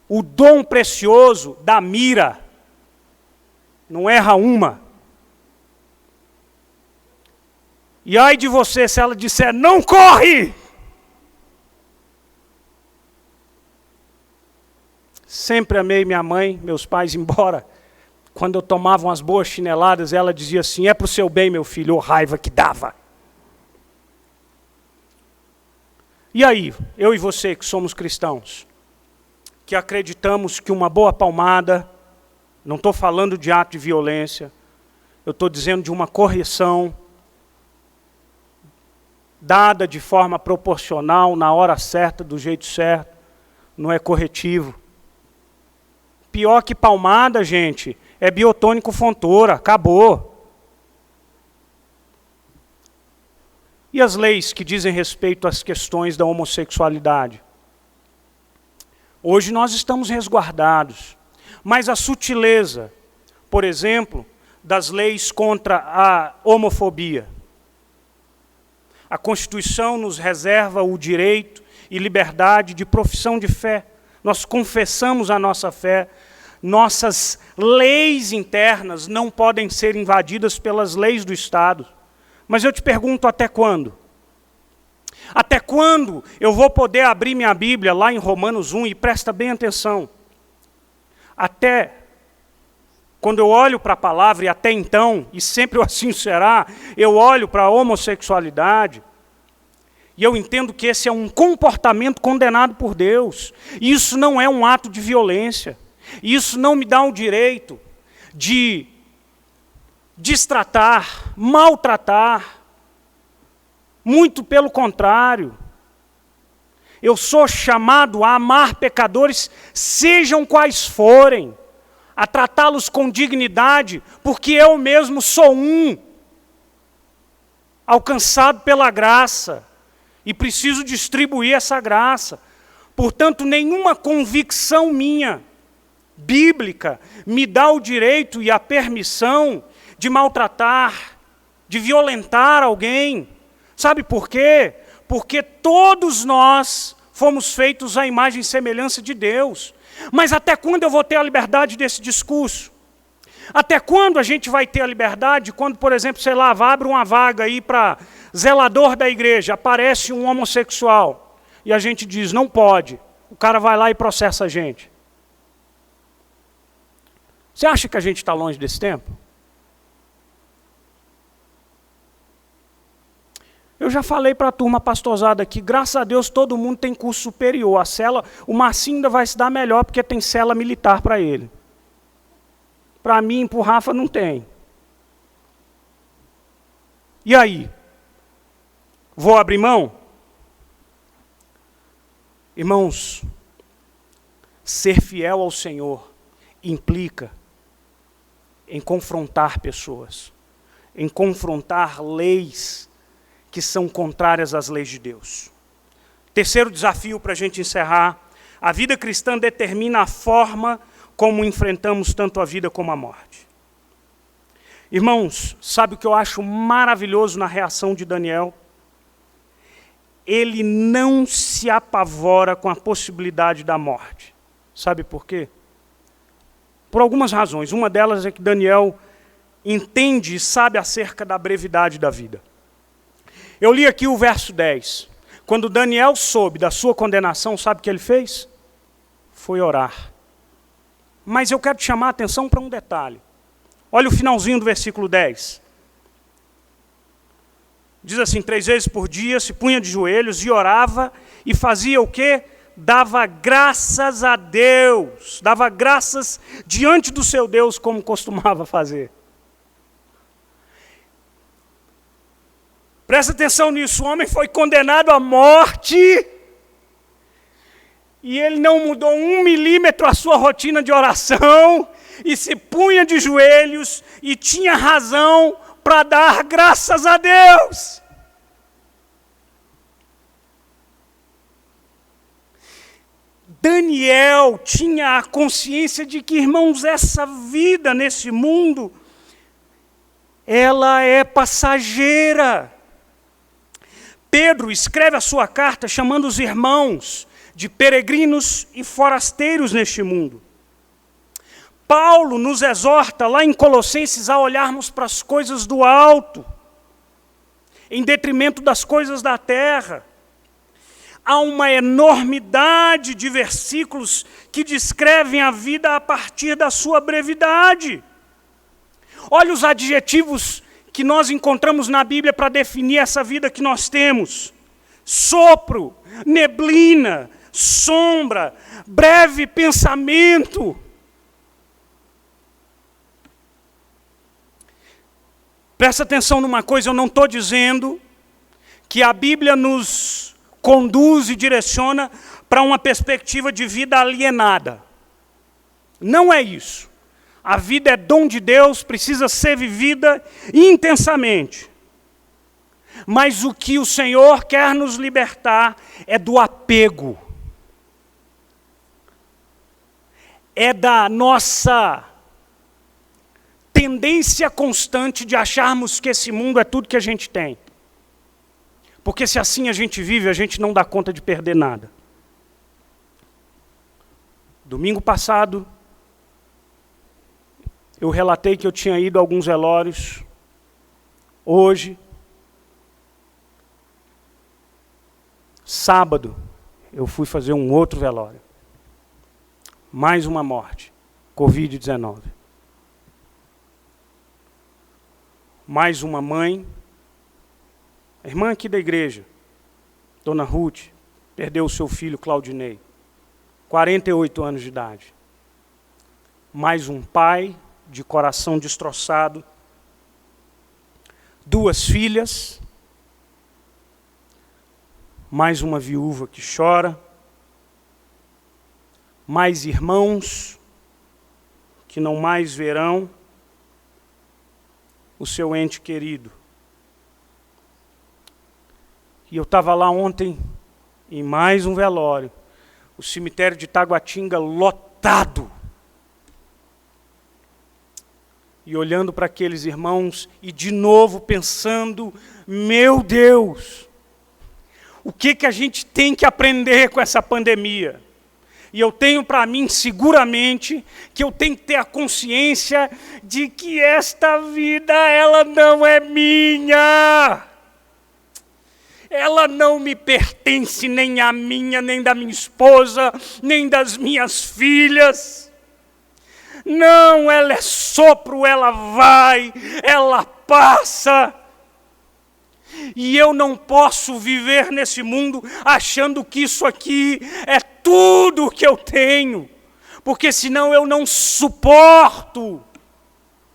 o dom precioso da mira. Não erra uma. E ai de você se ela disser, não corre! Sempre amei minha mãe, meus pais, embora quando eu tomava umas boas chineladas, ela dizia assim, é para o seu bem, meu filho, ô raiva que dava. E aí, eu e você que somos cristãos, que acreditamos que uma boa palmada, não estou falando de ato de violência, eu estou dizendo de uma correção, dada de forma proporcional, na hora certa, do jeito certo, não é corretivo. Pior que palmada, gente, é biotônico Fontoura, acabou. E as leis que dizem respeito às questões da homossexualidade? Hoje nós estamos resguardados, mas a sutileza, por exemplo, das leis contra a homofobia. A Constituição nos reserva o direito e liberdade de profissão de fé. Nós confessamos a nossa fé. Nossas leis internas não podem ser invadidas pelas leis do Estado. Mas eu te pergunto, até quando? Até quando eu vou poder abrir minha Bíblia lá em Romanos 1 e presta bem atenção? Até quando eu olho para a palavra, e até então, e sempre assim será, eu olho para a homossexualidade, e eu entendo que esse é um comportamento condenado por Deus. Isso não é um ato de violência. Isso não me dá o direito de destratar, maltratar. Muito pelo contrário. Eu sou chamado a amar pecadores, sejam quais forem, a tratá-los com dignidade, porque eu mesmo sou um, alcançado pela graça, e preciso distribuir essa graça. Portanto, nenhuma convicção minha, bíblica, me dá o direito e a permissão de maltratar, de violentar alguém. Sabe por quê? Porque todos nós fomos feitos à imagem e semelhança de Deus. Mas até quando eu vou ter a liberdade desse discurso? Até quando a gente vai ter a liberdade quando, por exemplo, sei lá, abre uma vaga aí para zelador da igreja, aparece um homossexual e a gente diz, não pode. O cara vai lá e processa a gente. Você acha que a gente está longe desse tempo? Eu já falei para a turma pastorada aqui, graças a Deus todo mundo tem curso superior. A cela, o Marcinho ainda vai se dar melhor porque tem cela militar para ele. Para mim, para o Rafa, não tem. E aí? Vou abrir mão? Irmãos, ser fiel ao Senhor implica em confrontar pessoas, em confrontar leis que são contrárias às leis de Deus. Terceiro desafio para a gente encerrar, a vida cristã determina a forma como enfrentamos tanto a vida como a morte. Irmãos, sabe o que eu acho maravilhoso na reação de Daniel? Ele não se apavora com a possibilidade da morte. Sabe por quê? Por algumas razões. Uma delas é que Daniel entende e sabe acerca da brevidade da vida. Eu li aqui o verso 10. Quando Daniel soube da sua condenação, sabe o que ele fez? Foi orar. Mas eu quero te chamar a atenção para um detalhe. Olha o finalzinho do versículo 10. Diz assim, 3 vezes por dia se punha de joelhos e orava e fazia o quê? Dava graças a Deus. Dava graças diante do seu Deus como costumava fazer. Presta atenção nisso, o homem foi condenado à morte e ele não mudou 1 milímetro a sua rotina de oração e se punha de joelhos e tinha razão para dar graças a Deus. Daniel tinha a consciência de que, irmãos, essa vida nesse mundo, ela é passageira. Pedro escreve a sua carta chamando os irmãos de peregrinos e forasteiros neste mundo. Paulo nos exorta lá em Colossenses a olharmos para as coisas do alto, em detrimento das coisas da terra. Há uma enormidade de versículos que descrevem a vida a partir da sua brevidade. Olha os adjetivos que nós encontramos na Bíblia para definir essa vida que nós temos. Sopro, neblina, sombra, breve pensamento. Presta atenção numa coisa, eu não estou dizendo que a Bíblia nos conduz e direciona para uma perspectiva de vida alienada. Não é isso. A vida é dom de Deus, precisa ser vivida intensamente. Mas o que o Senhor quer nos libertar é do apego. É da nossa tendência constante de acharmos que esse mundo é tudo que a gente tem. Porque se assim a gente vive, a gente não dá conta de perder nada. Domingo passado, eu relatei que eu tinha ido a alguns velórios. Hoje, sábado, eu fui fazer um outro velório. Mais uma morte, Covid-19. Mais uma mãe, a irmã aqui da igreja, Dona Ruth, perdeu o seu filho Claudinei, 48 anos de idade. Mais um pai de coração destroçado, 2 filhas, mais uma viúva que chora, mais irmãos que não mais verão o seu ente querido. E eu estava lá ontem, em mais um velório, o cemitério de Taguatinga lotado. E olhando para aqueles irmãos e de novo pensando, meu Deus, O que a gente tem que aprender com essa pandemia? E eu tenho para mim, seguramente, que eu tenho que ter a consciência de que esta vida, ela não é minha. Ela não me pertence, nem a minha, nem da minha esposa, nem das minhas filhas. Não, ela é sopro, ela vai, ela passa. E eu não posso viver nesse mundo achando que isso aqui é tudo que eu tenho, porque senão eu não suporto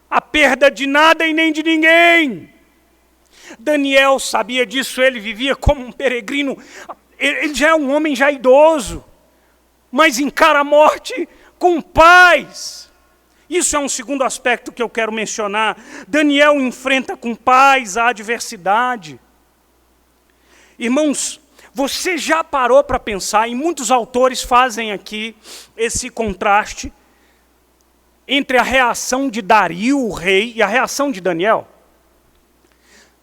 a perda de nada e nem de ninguém. Daniel sabia disso, ele vivia como um peregrino, ele já é um homem já idoso, mas encara a morte com paz. Isso é um segundo aspecto que eu quero mencionar. Daniel enfrenta com paz a adversidade. Irmãos, você já parou para pensar, e muitos autores fazem aqui esse contraste entre a reação de Dario, o rei, e a reação de Daniel?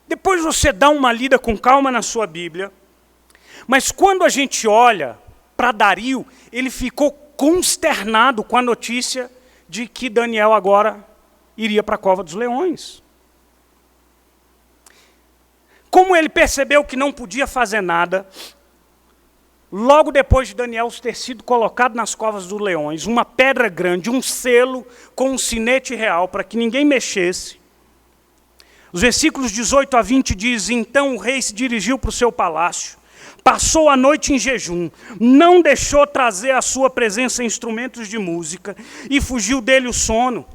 Depois você dá uma lida com calma na sua Bíblia, mas quando a gente olha para Dario, ele ficou consternado com a notícia de que Daniel agora iria para a cova dos leões. Como ele percebeu que não podia fazer nada, logo depois de Daniel ter sido colocado nas covas dos leões, uma pedra grande, um selo com um sinete real para que ninguém mexesse. Os versículos 18 a 20 dizem: então o rei se dirigiu para o seu palácio, passou a noite em jejum, não deixou trazer à sua presença instrumentos de música, e fugiu dele o sono.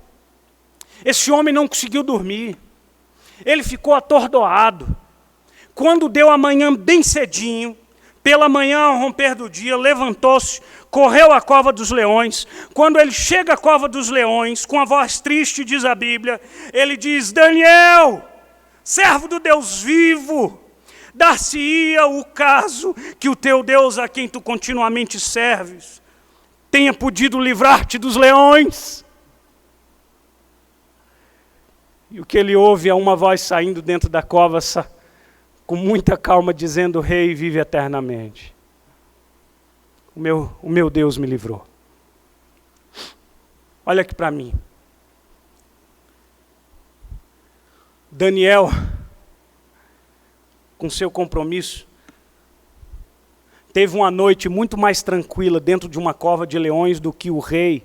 Esse homem não conseguiu dormir, ele ficou atordoado. Quando deu a manhã bem cedinho, pela manhã ao romper do dia, levantou-se, correu à cova dos leões. Quando ele chega à cova dos leões, com a voz triste, diz a Bíblia, ele diz: Daniel, servo do Deus vivo, dar-se-ia o caso que o teu Deus, a quem tu continuamente serves, tenha podido livrar-te dos leões. E o que ele ouve é uma voz saindo dentro da cova, com muita calma, dizendo: o rei vive eternamente. O meu Deus me livrou. Olha aqui para mim. Daniel, com seu compromisso, teve uma noite muito mais tranquila dentro de uma cova de leões do que o rei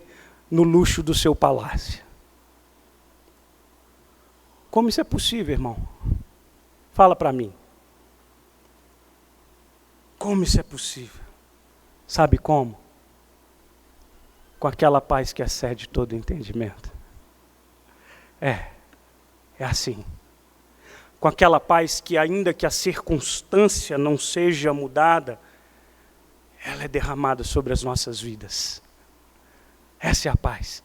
no luxo do seu palácio. Como isso é possível, irmão? Fala para mim. Como isso é possível? Sabe como? Com aquela paz que excede todo entendimento. É assim. Com aquela paz que, ainda que a circunstância não seja mudada, ela é derramada sobre as nossas vidas. Essa é a paz.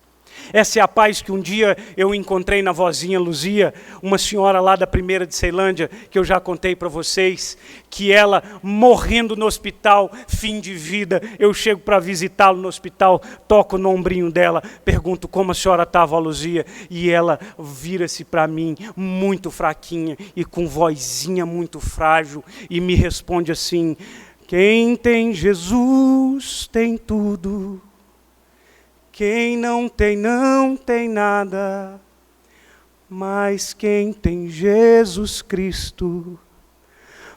Essa é a paz que um dia eu encontrei na vozinha Luzia, uma senhora lá da Primeira de Ceilândia, que eu já contei para vocês, que ela, morrendo no hospital, fim de vida, eu chego para visitá-lo no hospital, toco no ombrinho dela, pergunto como a senhora estava, Luzia, e ela vira-se para mim, muito fraquinha e com vozinha muito frágil, e me responde assim: quem tem Jesus tem tudo. Quem não tem nada, mas quem tem Jesus Cristo,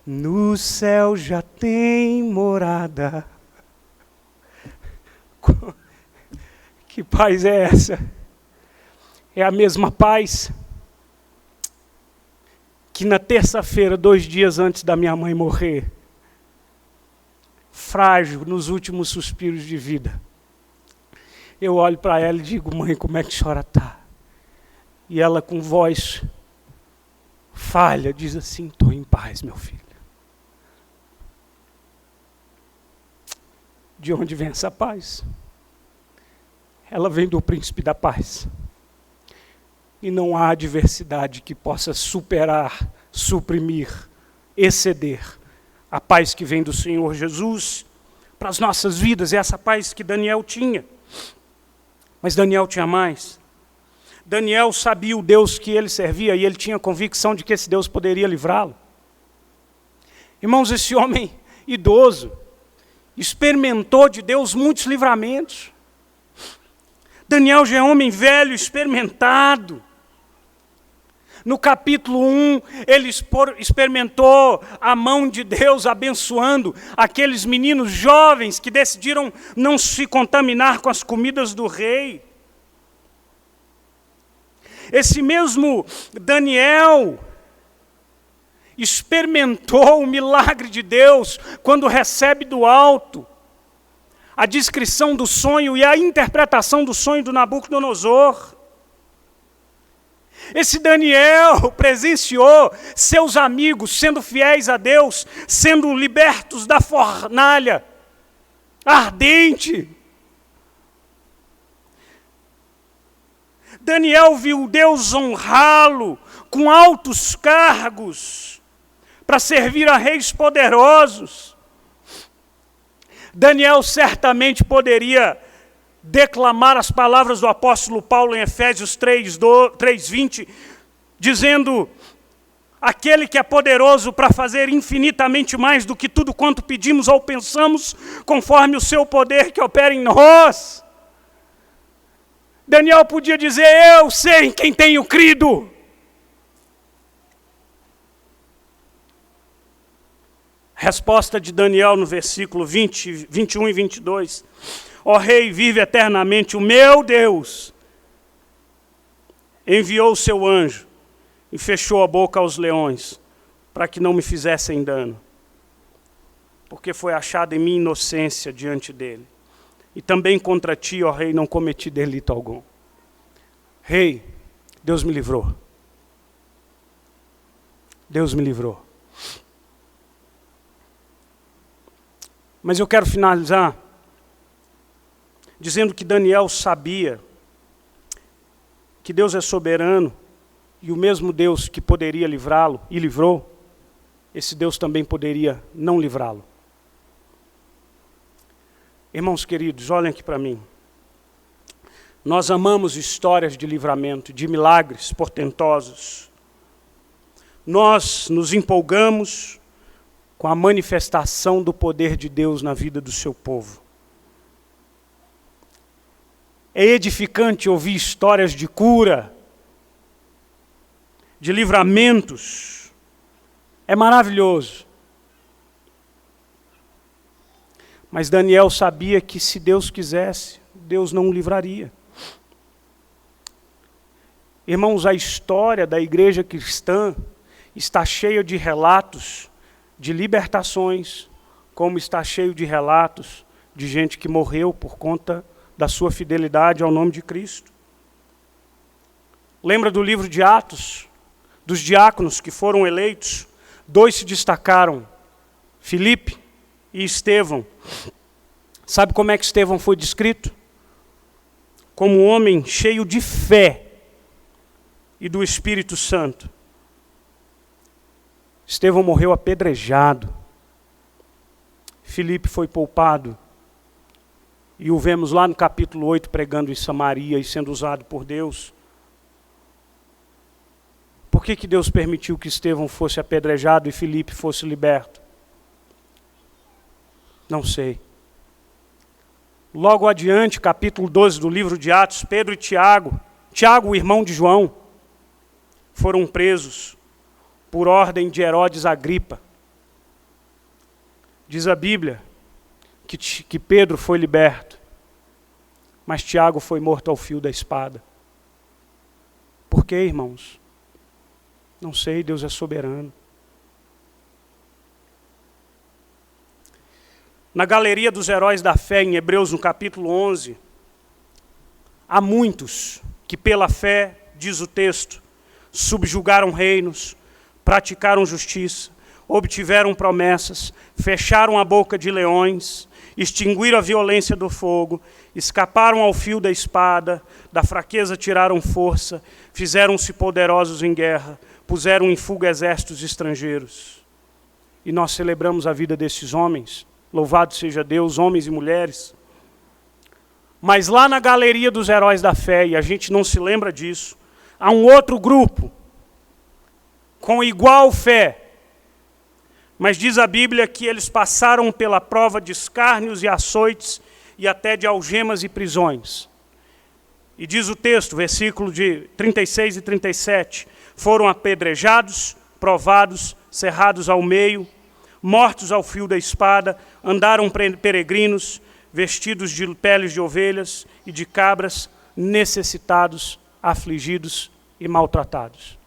no céu já tem morada. Que paz é essa? É a mesma paz que na terça-feira, 2 dias antes da minha mãe morrer, frágil, nos últimos suspiros de vida, eu olho para ela e digo: mãe, como é que a senhora está? E ela, com voz falha, diz assim: estou em paz, meu filho. De onde vem essa paz? Ela vem do príncipe da paz. E não há adversidade que possa superar, suprimir, exceder a paz que vem do Senhor Jesus para as nossas vidas. É essa paz que Daniel tinha. Mas Daniel tinha mais. Daniel sabia o Deus que ele servia e ele tinha convicção de que esse Deus poderia livrá-lo. Irmãos, esse homem idoso, experimentou de Deus muitos livramentos. Daniel já é homem velho, experimentado. No capítulo 1, ele experimentou a mão de Deus abençoando aqueles meninos jovens que decidiram não se contaminar com as comidas do rei. Esse mesmo Daniel experimentou o milagre de Deus quando recebe do alto a descrição do sonho e a interpretação do sonho do Nabucodonosor. Esse Daniel presenciou seus amigos sendo fiéis a Deus, sendo libertos da fornalha ardente. Daniel viu Deus honrá-lo com altos cargos para servir a reis poderosos. Daniel certamente poderia declamar as palavras do apóstolo Paulo em Efésios 3:20, dizendo: aquele que é poderoso para fazer infinitamente mais do que tudo quanto pedimos ou pensamos, conforme o seu poder que opera em nós. Daniel podia dizer: eu sei em quem tenho crido. Resposta de Daniel no versículo 20, 21 e 22. Ó rei, vive eternamente, o meu Deus enviou o seu anjo e fechou a boca aos leões, para que não me fizessem dano, porque foi achada em mim inocência diante dele. E também contra ti, ó rei, não cometi delito algum. Rei, Deus me livrou. Deus me livrou. Mas eu quero finalizar dizendo que Daniel sabia que Deus é soberano e o mesmo Deus que poderia livrá-lo e livrou, esse Deus também poderia não livrá-lo. Irmãos queridos, olhem aqui para mim. Nós amamos histórias de livramento, de milagres portentosos. Nós nos empolgamos com a manifestação do poder de Deus na vida do seu povo. É edificante ouvir histórias de cura, de livramentos. É maravilhoso. Mas Daniel sabia que se Deus quisesse, Deus não o livraria. Irmãos, a história da igreja cristã está cheia de relatos de libertações, como está cheio de relatos de gente que morreu por conta da sua fidelidade ao nome de Cristo. Lembra do livro de Atos, dos diáconos que foram eleitos? 2 se destacaram, Filipe e Estevão. Sabe como é que Estevão foi descrito? Como um homem cheio de fé e do Espírito Santo. Estevão morreu apedrejado. Filipe foi poupado. E o vemos lá no capítulo 8 pregando em Samaria e sendo usado por Deus. Por que Deus permitiu que Estevão fosse apedrejado e Filipe fosse liberto? Não sei. Logo adiante, capítulo 12 do livro de Atos, Pedro e Tiago, o irmão de João, foram presos por ordem de Herodes Agripa. Diz a Bíblia que Pedro foi liberto, mas Tiago foi morto ao fio da espada. Por quê, irmãos? Não sei, Deus é soberano. Na galeria dos heróis da fé, em Hebreus, no capítulo 11, há muitos que pela fé, diz o texto, subjugaram reinos, praticaram justiça, obtiveram promessas, fecharam a boca de leões, extinguiram a violência do fogo, escaparam ao fio da espada, da fraqueza tiraram força, fizeram-se poderosos em guerra, puseram em fuga exércitos estrangeiros. E nós celebramos a vida desses homens, louvado seja Deus, homens e mulheres. Mas lá na galeria dos heróis da fé, e a gente não se lembra disso, há um outro grupo, com igual fé, Mas diz a Bíblia que eles passaram pela prova de escárnios e açoites e até de algemas e prisões. E diz o texto, versículo de 36 e 37, foram apedrejados, provados, cerrados ao meio, mortos ao fio da espada, andaram peregrinos, vestidos de peles de ovelhas e de cabras, necessitados, afligidos e maltratados.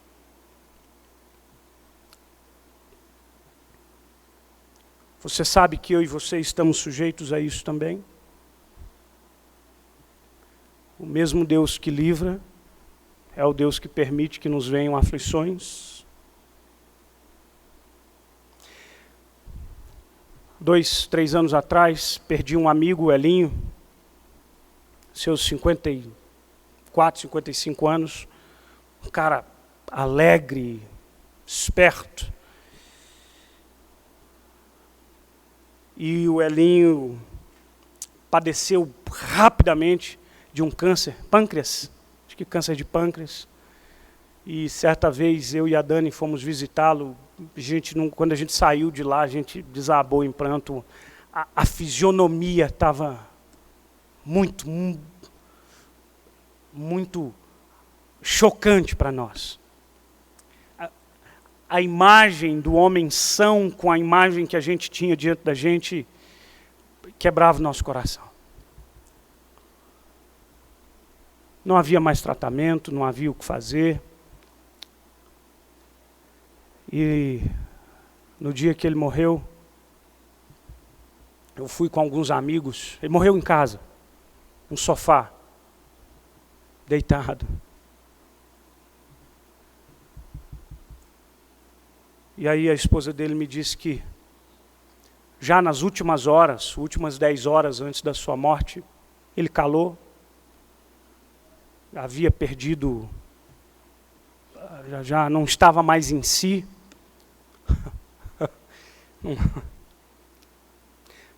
Você sabe que eu e você estamos sujeitos a isso também? O mesmo Deus que livra é o Deus que permite que nos venham aflições. 2, 3 anos atrás, perdi um amigo, o Elinho, seus 54, 55 anos, um cara alegre, esperto. E o Elinho padeceu rapidamente de um câncer, pâncreas, acho que câncer de pâncreas. E certa vez eu e a Dani fomos visitá-lo. Quando a gente saiu de lá, a gente desabou em pranto. A fisionomia estava muito chocante para nós. A imagem do homem são com a imagem que a gente tinha diante da gente quebrava o nosso coração. Não havia mais tratamento, não havia o que fazer. E no dia que ele morreu, eu fui com alguns amigos. Ele morreu em casa, no sofá, deitado. E aí a esposa dele me disse que já nas últimas horas, últimas 10 horas antes da sua morte, ele calou. Havia perdido, já não estava mais em si.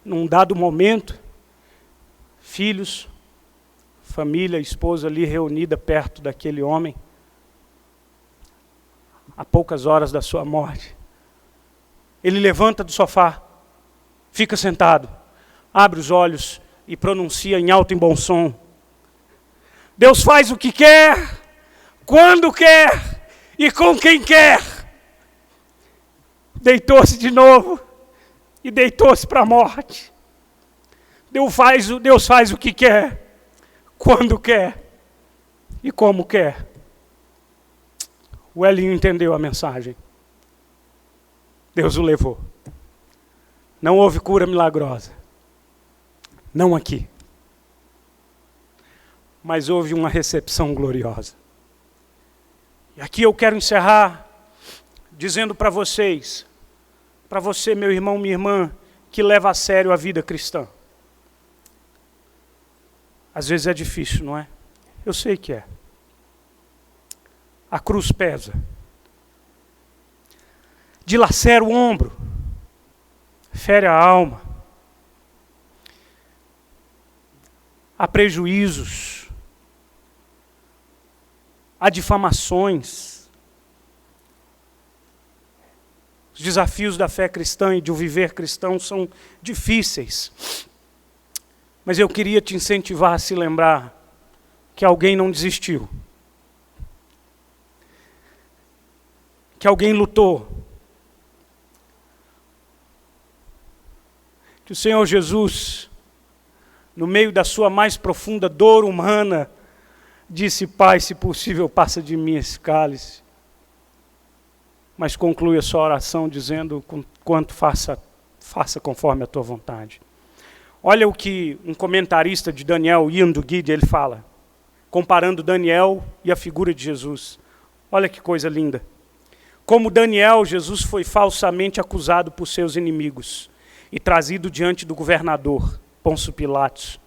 Num dado momento, filhos, família, esposa ali reunida perto daquele homem, a poucas horas da sua morte. Ele levanta do sofá, fica sentado, abre os olhos e pronuncia em alto e bom som: Deus faz o que quer, quando quer e com quem quer. Deitou-se de novo e deitou-se para a morte. Deus faz o que quer, quando quer e como quer. O Elinho entendeu a mensagem. Deus o levou. Não houve cura milagrosa. Não aqui. Mas houve uma recepção gloriosa. E aqui eu quero encerrar dizendo para vocês, para você, meu irmão, minha irmã, que leva a sério a vida cristã. Às vezes é difícil, não é? Eu sei que é. A cruz pesa. Dilacera o ombro. Fere a alma. Há prejuízos. Há difamações. Os desafios da fé cristã e de um viver cristão são difíceis. Mas eu queria te incentivar a se lembrar que alguém não desistiu. Que alguém lutou. Que o Senhor Jesus, no meio da sua mais profunda dor humana, disse: Pai, se possível, passa de mim esse cálice. Mas conclui a sua oração dizendo: quanto faça conforme a tua vontade. Olha o que um comentarista de Daniel, Ian Duguid, ele fala, comparando Daniel e a figura de Jesus. Olha que coisa linda. Como Daniel, Jesus foi falsamente acusado por seus inimigos e trazido diante do governador, Pôncio Pilatos,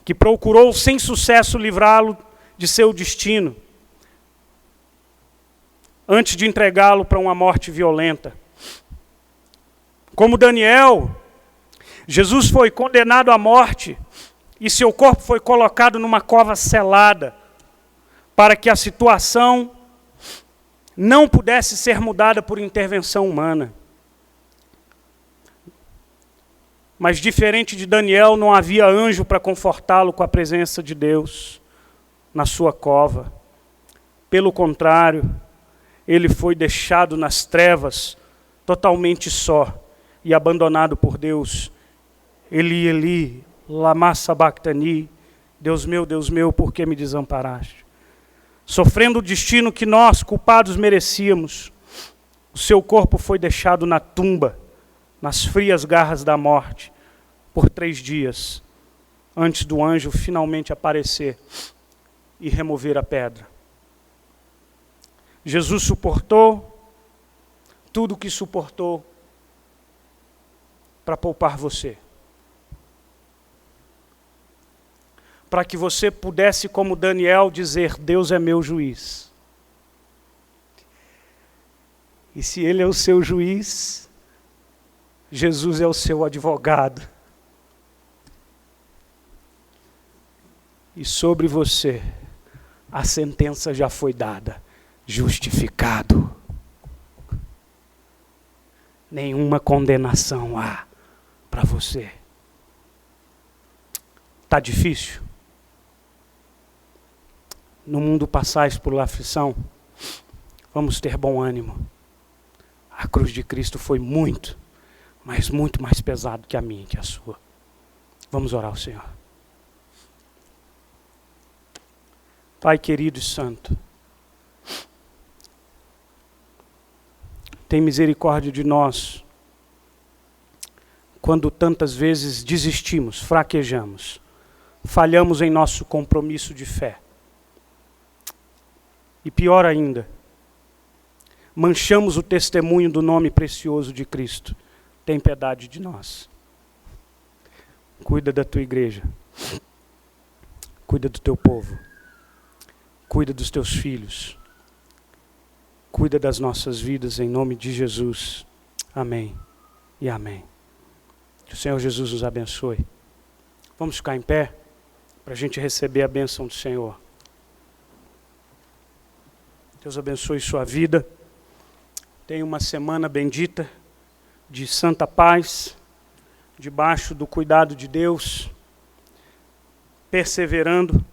que procurou sem sucesso livrá-lo de seu destino, antes de entregá-lo para uma morte violenta. Como Daniel, Jesus foi condenado à morte e seu corpo foi colocado numa cova selada, para que a situação não pudesse ser mudada por intervenção humana. Mas diferente de Daniel, não havia anjo para confortá-lo com a presença de Deus na sua cova. Pelo contrário, ele foi deixado nas trevas, totalmente só e abandonado por Deus. Eli, Eli, lama sabachthani, Deus meu, por que me desamparaste? Sofrendo o destino que nós, culpados, merecíamos, o seu corpo foi deixado na tumba, nas frias garras da morte, por 3 dias, antes do anjo finalmente aparecer e remover a pedra. Jesus suportou tudo o que suportou para poupar você. Para que você pudesse, como Daniel, dizer: Deus é meu juiz. E se Ele é o seu juiz, Jesus é o seu advogado. E sobre você, a sentença já foi dada: justificado. Nenhuma condenação há para você. Está difícil? No mundo passais por aflição, vamos ter bom ânimo. A cruz de Cristo foi muito, mas muito mais pesado que a minha e que a sua. Vamos orar ao Senhor. Pai querido e santo, tem misericórdia de nós, quando tantas vezes desistimos, fraquejamos, falhamos em nosso compromisso de fé. E pior ainda, manchamos o testemunho do nome precioso de Cristo. Tem piedade de nós. Cuida da tua igreja. Cuida do teu povo. Cuida dos teus filhos. Cuida das nossas vidas, em nome de Jesus. Amém e amém. Que o Senhor Jesus nos abençoe. Vamos ficar em pé para a gente receber a bênção do Senhor. Deus abençoe sua vida. Tenha uma semana bendita, de santa paz, debaixo do cuidado de Deus, perseverando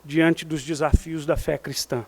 diante dos desafios da fé cristã.